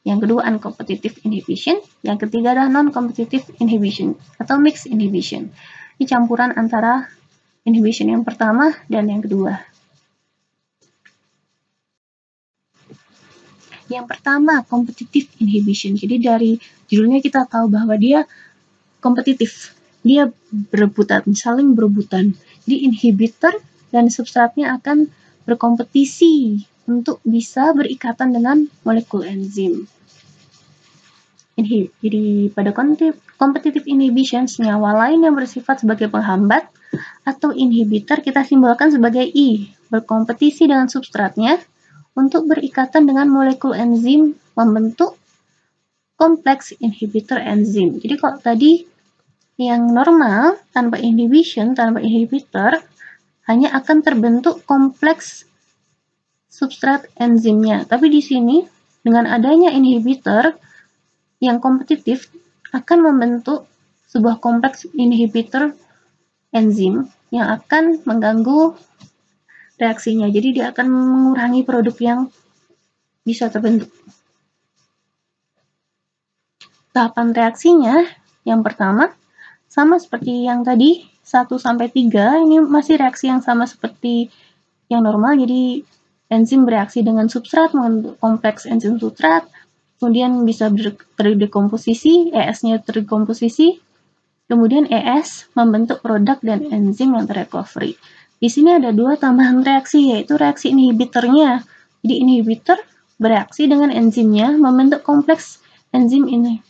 Yang kedua uncompetitive inhibition, yang ketiga adalah non-competitive inhibition atau mixed inhibition. Ini campuran antara inhibition yang pertama dan yang kedua. Yang pertama competitive inhibition. Jadi dari judulnya kita tahu bahwa dia kompetitif. Dia berebutan, saling berebutan. Jadi inhibitor dan substratnya akan berkompetisi untuk bisa berikatan dengan molekul enzim. Jadi pada competitive inhibition, senyawa lain yang bersifat sebagai penghambat atau inhibitor kita simbolkan sebagai I, berkompetisi dengan substratnya untuk berikatan dengan molekul enzim membentuk kompleks inhibitor enzim. Jadi kalau tadi yang normal tanpa inhibition, tanpa inhibitor, hanya akan terbentuk kompleks substrat enzimnya. Tapi di sini dengan adanya inhibitor yang kompetitif akan membentuk sebuah kompleks inhibitor enzim yang akan mengganggu reaksinya. Jadi dia akan mengurangi produk yang bisa terbentuk. Tahapan reaksinya yang pertama sama seperti yang tadi 1-3, ini masih reaksi yang sama seperti yang normal. Jadi enzim bereaksi dengan substrat membentuk kompleks enzim substrat, kemudian bisa terdekomposisi, ES-nya terdekomposisi, kemudian ES membentuk produk dan enzim yang terrecovery. Di sini ada dua tambahan reaksi, yaitu reaksi inhibitornya. Jadi inhibitor bereaksi dengan enzimnya membentuk kompleks enzim ini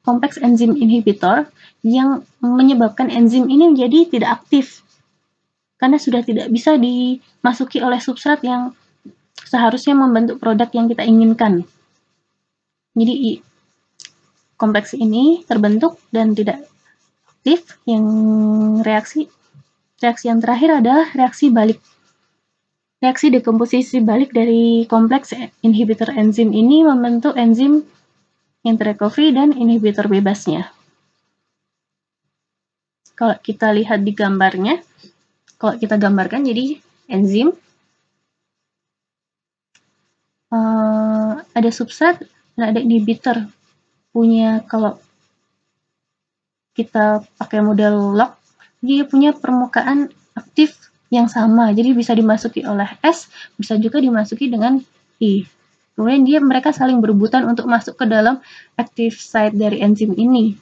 kompleks enzim inhibitor yang menyebabkan enzim ini menjadi tidak aktif karena sudah tidak bisa dimasuki oleh substrat yang seharusnya membentuk produk yang kita inginkan. Jadi kompleks ini terbentuk dan tidak aktif. Yang reaksi yang terakhir adalah reaksi balik. Reaksi dekomposisi balik dari kompleks inhibitor enzim ini membentuk enzim interrecovery dan inhibitor bebasnya. Kalau kita lihat di gambarnya, kalau kita gambarkan jadi enzim, ada substrat dan ada inhibitor. Kalau kita pakai model log, dia punya permukaan aktif yang sama, jadi bisa dimasuki oleh S, bisa juga dimasuki dengan I. Kemudian mereka saling berebutan untuk masuk ke dalam active site dari enzim ini.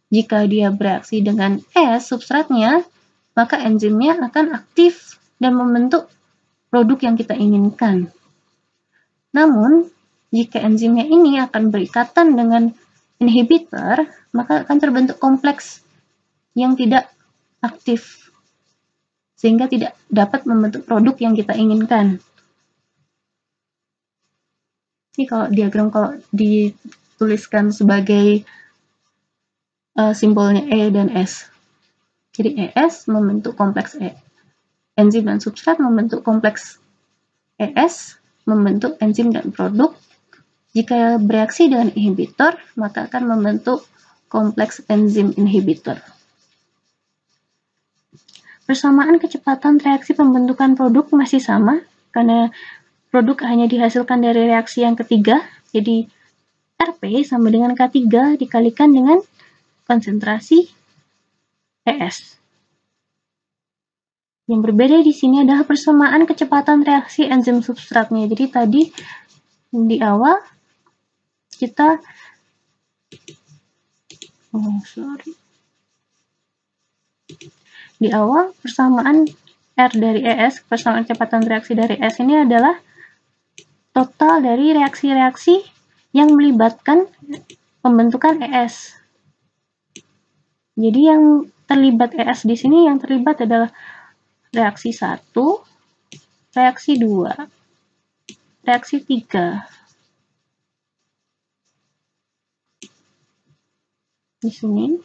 Jika dia bereaksi dengan S, substratnya, maka enzimnya akan aktif dan membentuk produk yang kita inginkan. Namun, jika enzimnya ini akan berikatan dengan inhibitor, maka akan terbentuk kompleks yang tidak aktif, sehingga tidak dapat membentuk produk yang kita inginkan. Ini kalau diagram kalau dituliskan sebagai simbolnya E dan S. Jadi ES membentuk kompleks E. Enzim dan substrat membentuk kompleks ES, membentuk enzim dan produk. Jika bereaksi dengan inhibitor, maka akan membentuk kompleks enzim inhibitor. Persamaan kecepatan reaksi pembentukan produk masih sama, karena produk hanya dihasilkan dari reaksi yang ketiga, jadi RP sama dengan K3 dikalikan dengan konsentrasi ES. Yang berbeda di sini adalah persamaan kecepatan reaksi enzim substratnya. Jadi tadi di awal kita di awal persamaan R dari ES, persamaan kecepatan reaksi dari S ini adalah total dari reaksi-reaksi yang melibatkan pembentukan ES. Jadi yang terlibat ES di sini, yang terlibat adalah reaksi 1, reaksi 2, reaksi 3. Di sini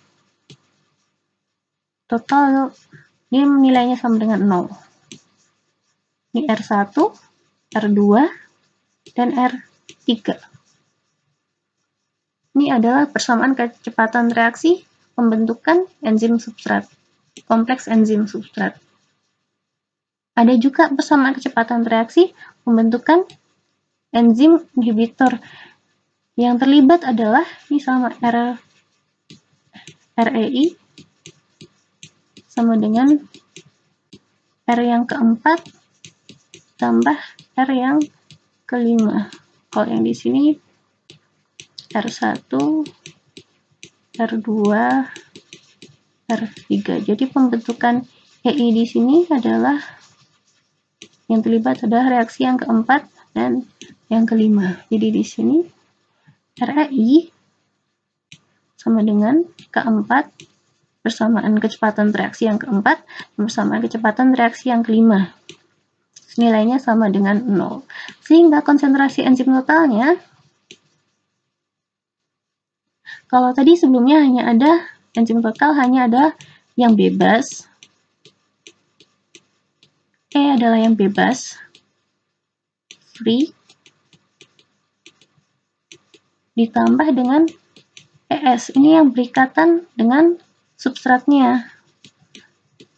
total ini nilainya sama dengan 0. Ini R1, R2, dan R3. Ini adalah persamaan kecepatan reaksi pembentukan enzim substrat, kompleks enzim substrat. Ada juga persamaan kecepatan reaksi pembentukan enzim inhibitor. Yang terlibat adalah ini sama REI sama dengan R yang keempat tambah R yang kelima. Kalau yang di sini R1, R2, R3. Jadi pembentukan EI di sini adalah yang terlibat adalah reaksi yang keempat dan yang kelima. Jadi di sini REI sama dengan keempat persamaan kecepatan reaksi yang keempat, persamaan kecepatan reaksi yang kelima. Nilainya sama dengan 0. Sehingga konsentrasi enzim totalnya, kalau tadi sebelumnya hanya ada enzim total, hanya ada yang bebas. E adalah yang bebas, free, ditambah dengan ES. Ini yang berikatan dengan substratnya,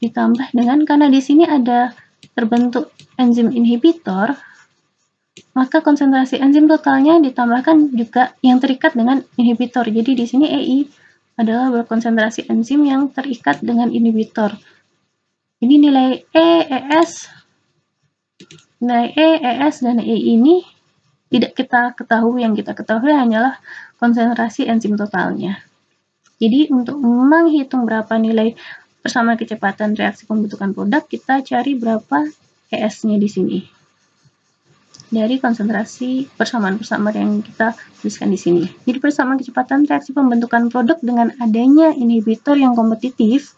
ditambah dengan, karena di sini ada terbentuk enzim inhibitor, maka konsentrasi enzim totalnya ditambahkan juga yang terikat dengan inhibitor. Jadi di sini EI adalah berkonsentrasi enzim yang terikat dengan inhibitor. Ini nilai ES, dan EI ini tidak kita ketahui. Yang kita ketahui hanyalah konsentrasi enzim totalnya. Jadi untuk menghitung berapa nilai persamaan kecepatan reaksi pembentukan produk, kita cari berapa ES-nya di sini. dari konsentrasi persamaan-persamaan yang kita tuliskan di sini. Jadi persamaan kecepatan reaksi pembentukan produk dengan adanya inhibitor yang kompetitif.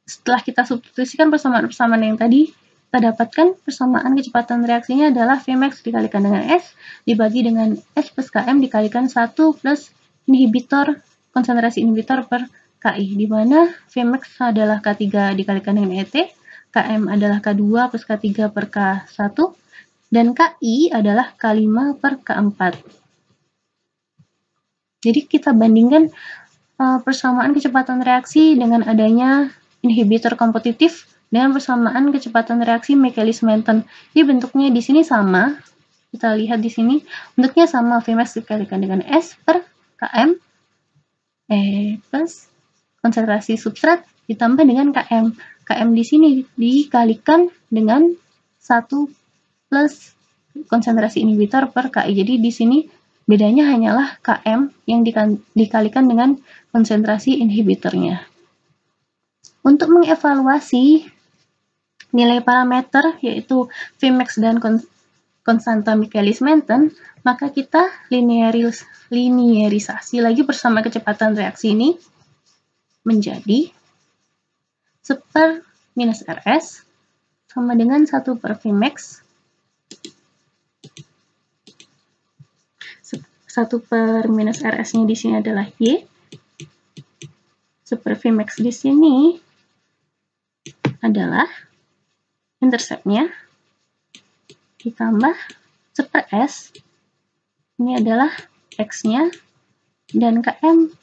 Setelah kita substitusikan persamaan-persamaan yang tadi, kita dapatkan persamaan kecepatan reaksinya adalah Vmax dikalikan dengan S dibagi dengan S plus Km dikalikan 1 plus inhibitor, konsentrasi inhibitor per KI, di mana Vmax adalah K3 dikalikan dengan ET, Km adalah K2 plus K3 per K1, dan KI adalah K5 per K4. Jadi kita bandingkan persamaan kecepatan reaksi dengan adanya inhibitor kompetitif dengan persamaan kecepatan reaksi Michaelis-Menten. Jadi bentuknya di sini sama. Kita lihat di sini bentuknya sama, Vmax dikalikan dengan S per Km plus konsentrasi substrat ditambah dengan Km. Km di sini dikalikan dengan 1 plus konsentrasi inhibitor per KI. Jadi di sini bedanya hanyalah Km yang dikalikan dengan konsentrasi inhibitornya. Untuk mengevaluasi nilai parameter yaitu Vmax dan konstanta Michaelis-Menten, maka kita linearisasi lagi bersama kecepatan reaksi ini menjadi 1 per minus Rs sama dengan 1 per Vmax 1 per minus Rs-nya di sini adalah Y, 1 per Vmax di sini adalah intercept-nya ditambah 1 per S, ini adalah X-nya, dan Km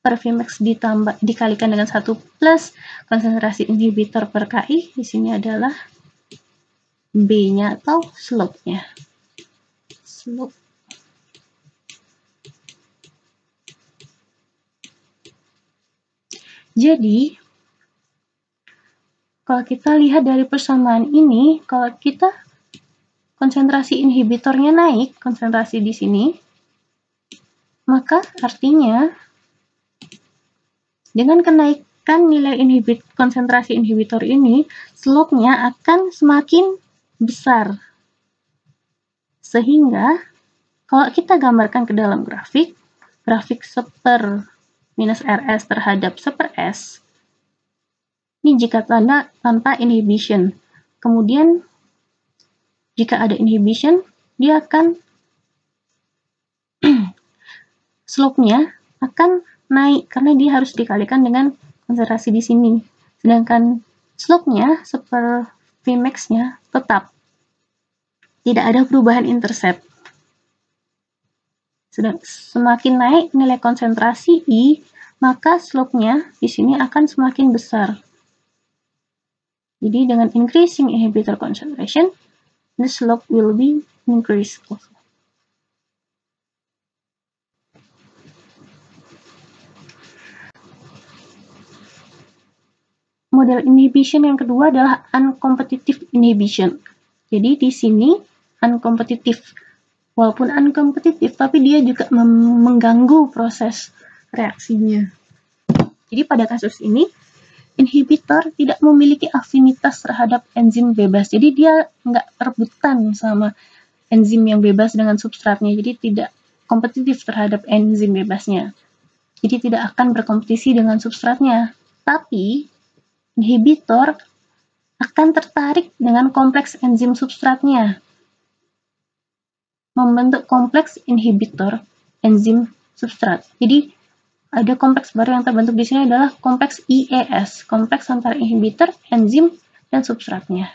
per Vmax dikalikan dengan 1 plus konsentrasi inhibitor per KI, di sini adalah B-nya atau slope-nya. Slope. Jadi, kalau kita lihat dari persamaan ini, kalau kita konsentrasi inhibitornya naik, konsentrasi di sini, maka artinya dengan kenaikan nilai konsentrasi inhibitor ini, slope-nya akan semakin besar. Sehingga, kalau kita gambarkan ke dalam grafik 1 per minus Rs terhadap 1 per S, ini jika tanpa inhibition. Kemudian, jika ada inhibition, dia akan slope-nya akan naik karena dia harus dikalikan dengan konsentrasi di sini. Sedangkan slope-nya 1 per Vmax-nya tetap. Tidak ada perubahan intercept. Semakin naik nilai konsentrasi I, maka slope-nya di sini akan semakin besar. Jadi dengan increasing inhibitor concentration, the slope will be increased also. Model inhibition yang kedua adalah uncompetitive inhibition. Jadi di sini uncompetitive. Walaupun uncompetitive, tapi dia juga mengganggu proses reaksinya. Jadi pada kasus ini, inhibitor tidak memiliki afinitas terhadap enzim bebas. Jadi dia nggak rebutan sama enzim yang bebas dengan substratnya. Jadi tidak kompetitif terhadap enzim bebasnya. Jadi tidak akan berkompetisi dengan substratnya. Tapi inhibitor akan tertarik dengan kompleks enzim substratnya. Membentuk kompleks inhibitor enzim substrat. Jadi ada kompleks baru yang terbentuk di sini adalah kompleks IES, kompleks antara inhibitor, enzim, dan substratnya.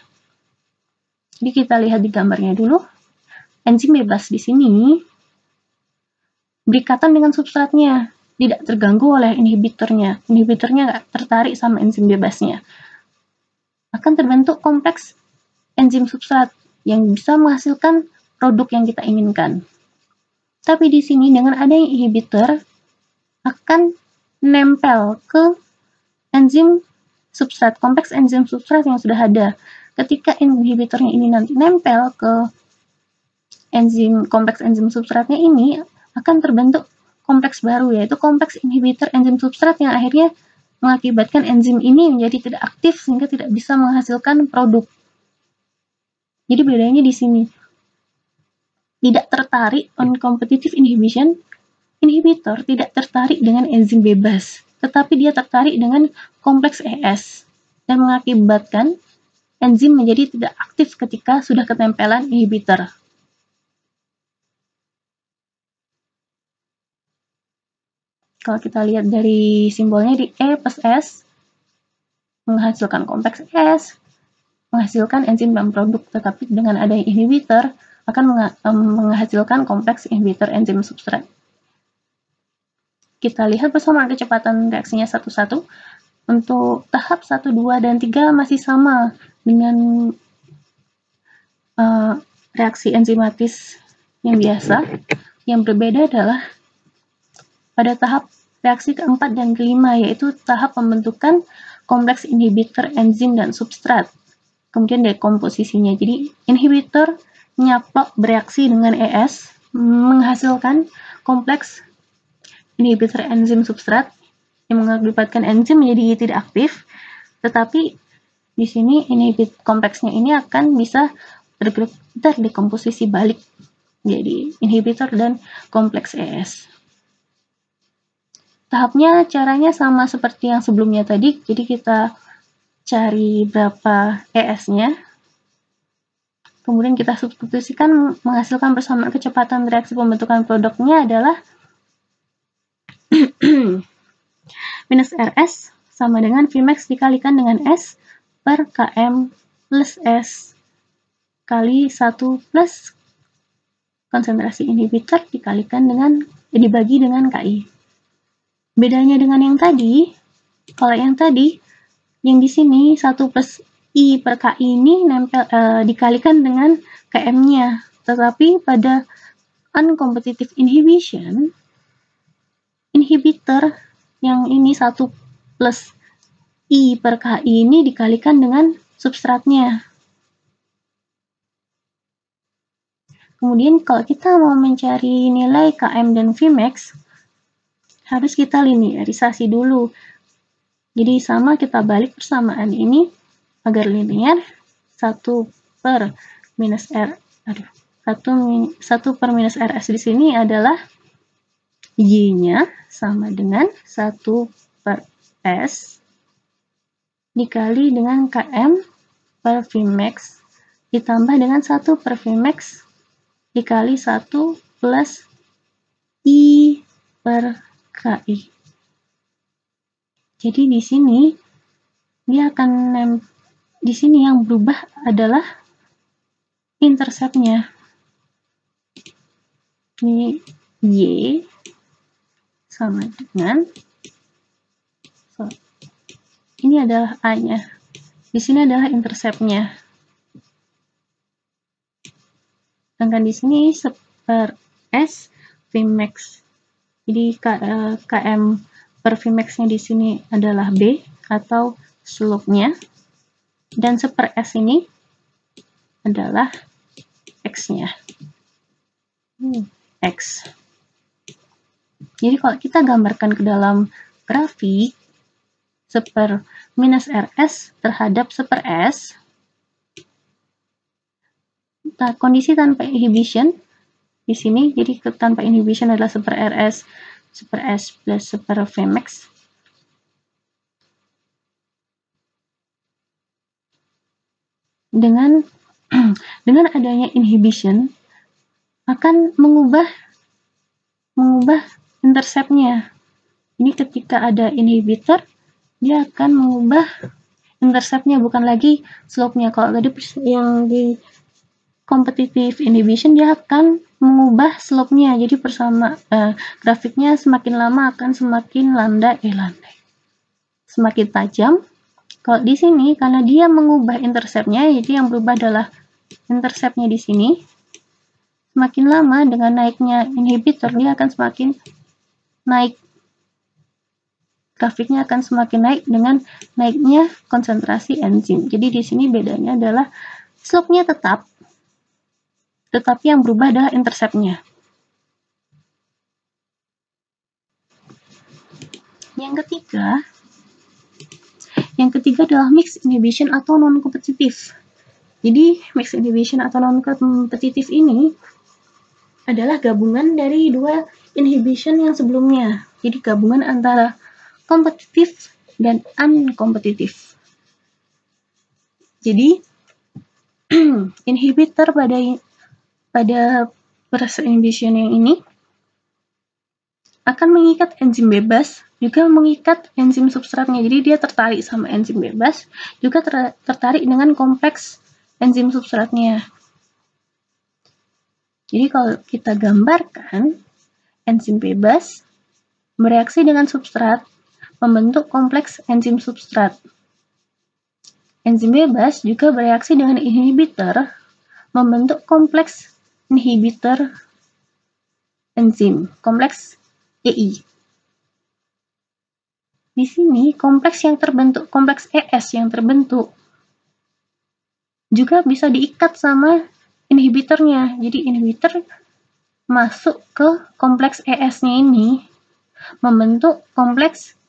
Jadi kita lihat di gambarnya dulu. Enzim bebas di sini berikatan dengan substratnya, tidak terganggu oleh inhibitornya. Inhibitornya nggak tertarik sama enzim bebasnya. Akan terbentuk kompleks enzim substrat yang bisa menghasilkan produk yang kita inginkan. Tapi di sini dengan adanya inhibitor akan nempel ke enzim substrat, kompleks enzim substrat yang sudah ada. Ketika inhibitornya ini nanti nempel ke kompleks enzim substratnya ini, akan terbentuk kompleks baru, yaitu kompleks inhibitor enzim substrat yang akhirnya mengakibatkan enzim ini menjadi tidak aktif sehingga tidak bisa menghasilkan produk. Jadi bedanya di sini. Tidak tertarik on competitive inhibition, inhibitor tidak tertarik dengan enzim bebas, tetapi dia tertarik dengan kompleks ES dan mengakibatkan enzim menjadi tidak aktif ketika sudah ketempelan inhibitor. Kalau kita lihat dari simbolnya di E plus S, menghasilkan kompleks S, menghasilkan enzim dan produk, tetapi dengan adanya inhibitor akan menghasilkan kompleks inhibitor enzim substrat. Kita lihat bersama kecepatan reaksinya satu-satu. Untuk tahap 1, 2, dan 3 masih sama dengan reaksi enzimatis yang biasa. Yang berbeda adalah pada tahap reaksi keempat dan kelima, yaitu tahap pembentukan kompleks inhibitor enzim dan substrat. Kemudian dekomposisinya. Jadi inhibitor nyaplok bereaksi dengan ES, menghasilkan kompleks inhibitor enzim substrat yang mengakibatkan enzim menjadi tidak aktif. Tetapi di sini kompleksnya ini akan bisa terdekomposisi balik jadi inhibitor dan kompleks ES. Tahapnya, caranya sama seperti yang sebelumnya tadi. Jadi kita cari berapa ES-nya. Kemudian kita substitusikan, menghasilkan persamaan kecepatan reaksi pembentukan produknya adalah minus RS sama dengan Vmax dikalikan dengan S per Km plus S kali 1 plus konsentrasi inhibitor dikalikan dengan dibagi dengan KI. Bedanya dengan yang tadi, kalau yang tadi, yang di sini 1 plus I per KI ini dikalikan dengan Km-nya. Tetapi pada uncompetitive inhibition, inhibitor yang ini 1 plus I per KI ini dikalikan dengan substratnya. Kemudian kalau kita mau mencari nilai Km dan Vmax, harus kita linearisasi dulu. Jadi sama, kita balik persamaan ini agar linear. 1 per minus R, 1 per minus RS di sini adalah Y-nya sama dengan 1 per S dikali dengan Km per Vmax ditambah dengan 1 per Vmax dikali 1 plus I per KI. Jadi di sini dia akan di sini yang berubah adalah interceptnya. Ini Y sama dengan ini adalah A-nya. Di sini adalah interceptnya. Sedangkan di sini per S Vmax. Jadi Km per Vmax-nya di sini adalah B atau slope-nya. Dan seper S ini adalah X-nya. X. Jadi kalau kita gambarkan ke dalam grafik, seper minus RS terhadap seper S, kondisi tanpa inhibition di sini, jadi tanpa inhibition adalah seper RS, seper S plus seper Vmax. Dengan adanya inhibition akan mengubah interceptnya. Ini ketika ada inhibitor, dia akan mengubah interceptnya, bukan lagi slope-nya. Kalau tadi yang di competitive inhibition, dia akan mengubah slope-nya. Jadi grafiknya semakin lama akan semakin landai. Semakin tajam. Kalau di sini, karena dia mengubah intercept-nya, jadi yang berubah adalah intercept-nya di sini. Semakin lama dengan naiknya inhibitor, dia akan semakin naik. Grafiknya akan semakin naik dengan naiknya konsentrasi enzim. Jadi di sini bedanya adalah slope-nya tetap, tetapi yang berubah adalah intercept-nya. Yang ketiga adalah mixed inhibition atau non-kompetitif. Jadi mixed inhibition atau non-kompetitif ini adalah gabungan dari dua inhibition yang sebelumnya. Jadi gabungan antara kompetitif dan unkompetitif. Jadi inhibitor pada proses inhibition yang ini akan mengikat enzim bebas, juga mengikat enzim substratnya. Jadi dia tertarik sama enzim bebas, juga tertarik dengan kompleks enzim substratnya. Jadi kalau kita gambarkan, enzim bebas bereaksi dengan substrat, membentuk kompleks enzim substrat. Enzim bebas juga bereaksi dengan inhibitor, membentuk kompleks inhibitor enzim, kompleks EI. Di sini kompleks yang terbentuk, kompleks ES yang terbentuk juga bisa diikat sama inhibitornya. Jadi inhibitor masuk ke kompleks ES-nya ini membentuk kompleks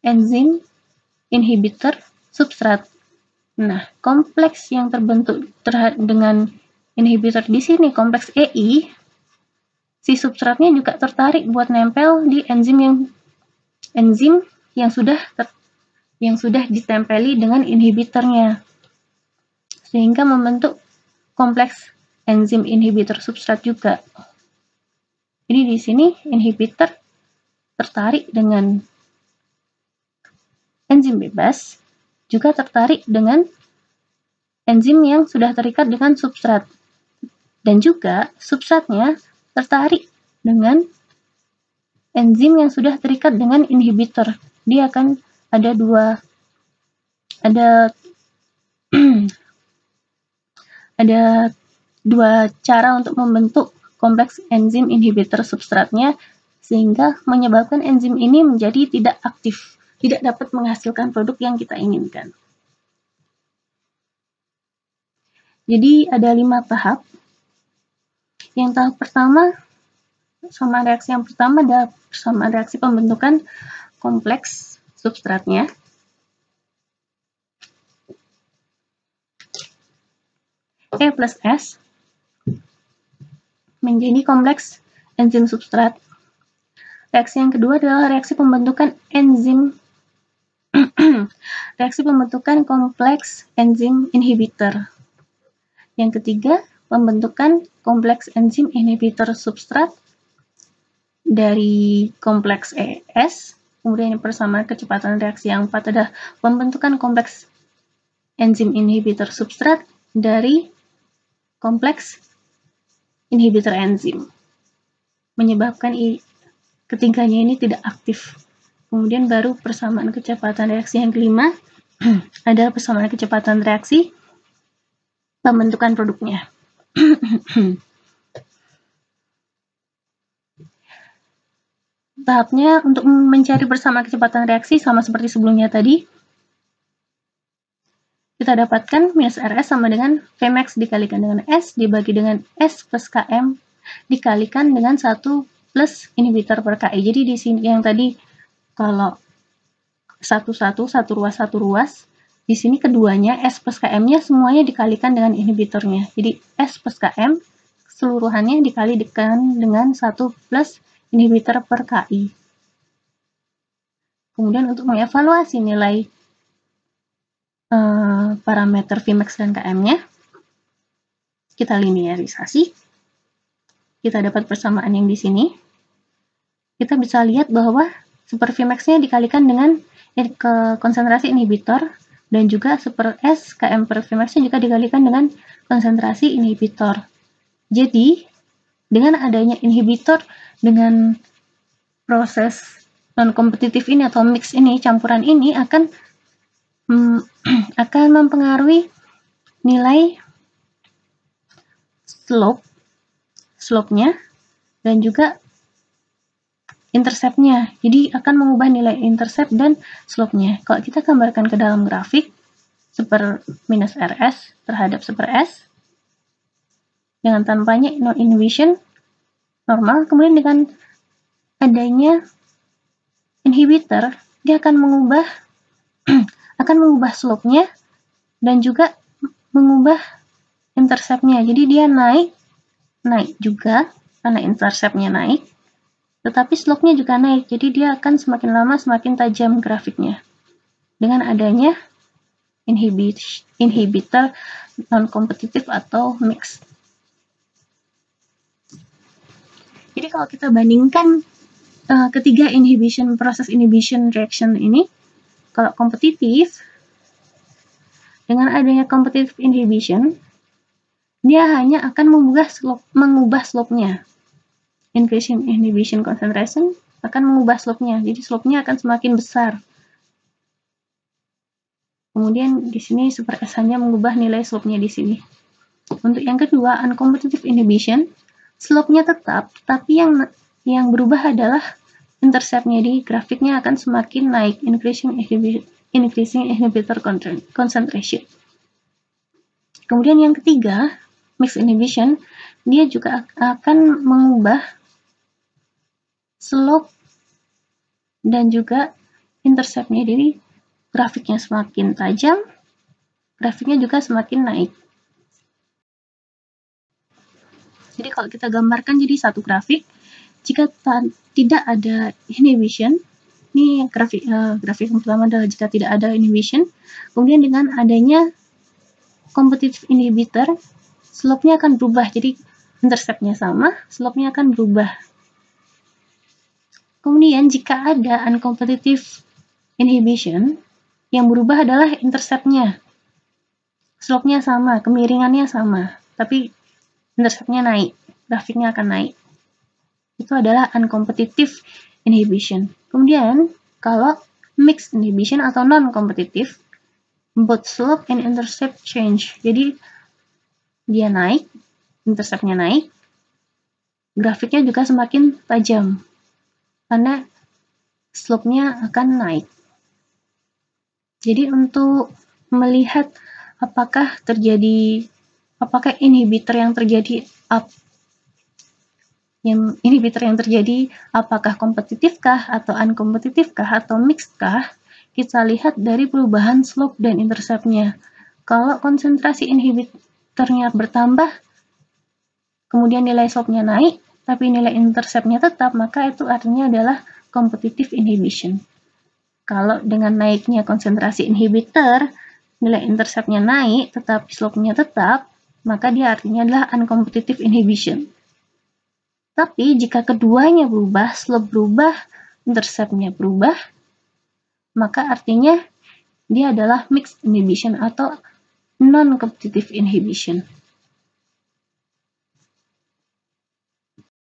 enzim inhibitor substrat. Nah, kompleks yang terbentuk dengan inhibitor di sini, kompleks EI, si substratnya juga tertarik buat nempel di enzim yang sudah ditempeli dengan inhibitornya, sehingga membentuk kompleks enzim inhibitor substrat juga. Jadi di sini inhibitor tertarik dengan enzim bebas, juga tertarik dengan enzim yang sudah terikat dengan substrat, dan juga substratnya tertarik dengan enzim yang sudah terikat dengan inhibitor. Dia akan ada dua cara untuk membentuk kompleks enzim inhibitor substratnya, sehingga menyebabkan enzim ini menjadi tidak aktif, tidak dapat menghasilkan produk yang kita inginkan. Jadi ada 5 tahap. Yang tahap pertama, persamaan reaksi yang pertama adalah persamaan reaksi pembentukan kompleks substratnya. E plus S menjadi kompleks enzim substrat. Reaksi yang kedua adalah reaksi pembentukan reaksi pembentukan kompleks enzim inhibitor. Yang ketiga, pembentukan kompleks enzim inhibitor substrat dari kompleks ES. Kemudian persamaan kecepatan reaksi yang keempat adalah pembentukan kompleks enzim inhibitor substrat dari kompleks inhibitor enzim, menyebabkan ketiganya ini tidak aktif. Kemudian baru persamaan kecepatan reaksi yang kelima adalah persamaan kecepatan reaksi pembentukan produknya. Tahapnya untuk mencari persamaan kecepatan reaksi sama seperti sebelumnya tadi. Kita dapatkan minus RS sama dengan Vmax dikalikan dengan S dibagi dengan S plus Km dikalikan dengan 1 plus inhibitor per Ki. Jadi di sini yang tadi kalau satu ruas, di sini keduanya S plus Km-nya semuanya dikalikan dengan inhibitornya. Jadi S plus Km keseluruhannya dikalikan dengan 1 plus inhibitor per Ki. Kemudian untuk mengevaluasi nilai parameter Vmax dan Km-nya, kita linearisasi. Kita dapat persamaan yang di sini. Kita bisa lihat bahwa super Vmax-nya dikalikan dengan konsentrasi inhibitor, dan juga super S Km per Vmax-nya juga dikalikan dengan konsentrasi inhibitor. Jadi, dengan adanya inhibitor dengan proses non-kompetitif ini atau mix ini, campuran ini akan mempengaruhi nilai slope-nya dan juga intercept-nya. Jadi akan mengubah nilai intercept dan slope-nya. Kalau kita gambarkan ke dalam grafik, super minus RS terhadap super S, dengan tanpanya no inhibition, normal. Kemudian dengan adanya inhibitor, dia akan mengubah slope-nya dan juga mengubah intercept-nya. Jadi dia naik juga karena intercept-nya naik, tetapi slope-nya juga naik. Jadi dia akan semakin lama semakin tajam grafiknya. Dengan adanya inhibitor non-kompetitif atau mix. Jadi kalau kita bandingkan ketiga proses inhibition reaction ini, kalau kompetitif, dengan adanya competitive inhibition, dia hanya akan mengubah slope-nya. Increasing inhibition concentration akan mengubah slope-nya, jadi slope-nya akan semakin besar. Kemudian di sini super S hanya mengubah nilai slope-nya di sini. Untuk yang kedua, uncompetitive inhibition, slope-nya tetap, tapi yang berubah adalah intercept-nya. Di grafiknya akan semakin naik, increasing inhibitor concentration. Kemudian yang ketiga, mixed inhibition, dia juga akan mengubah slope dan juga intercept-nya. Jadi grafiknya semakin tajam, grafiknya juga semakin naik. Jadi kalau kita gambarkan jadi satu grafik, jika tidak ada inhibition, ini grafik yang pertama adalah jika tidak ada inhibition, kemudian dengan adanya competitive inhibitor, slope-nya akan berubah. Jadi intercept-nya sama, slope-nya akan berubah. Kemudian jika ada uncompetitive inhibition, yang berubah adalah intercept-nya. Slope-nya sama, kemiringannya sama, tapi intercept-nya naik, grafiknya akan naik. Itu adalah uncompetitive inhibition. Kemudian, kalau mixed inhibition atau non-competitive, both slope and intercept change. Jadi, dia naik, intercept-nya naik, grafiknya juga semakin tajam, karena slope-nya akan naik. Jadi, untuk melihat apakah inhibitor yang terjadi apakah kompetitifkah atau unkompetitifkah atau mixedkah, kita lihat dari perubahan slope dan intercept-nya. Kalau konsentrasi inhibitornya bertambah, kemudian nilai slope-nya naik, tapi nilai intercept-nya tetap, maka itu artinya adalah competitive inhibition. Kalau dengan naiknya konsentrasi inhibitor, nilai intercept-nya naik, tetapi slope-nya tetap, maka dia artinya adalah uncompetitive inhibition. Tapi jika keduanya berubah, slope berubah, intercept-nya berubah, maka artinya dia adalah mixed inhibition atau non-competitive inhibition.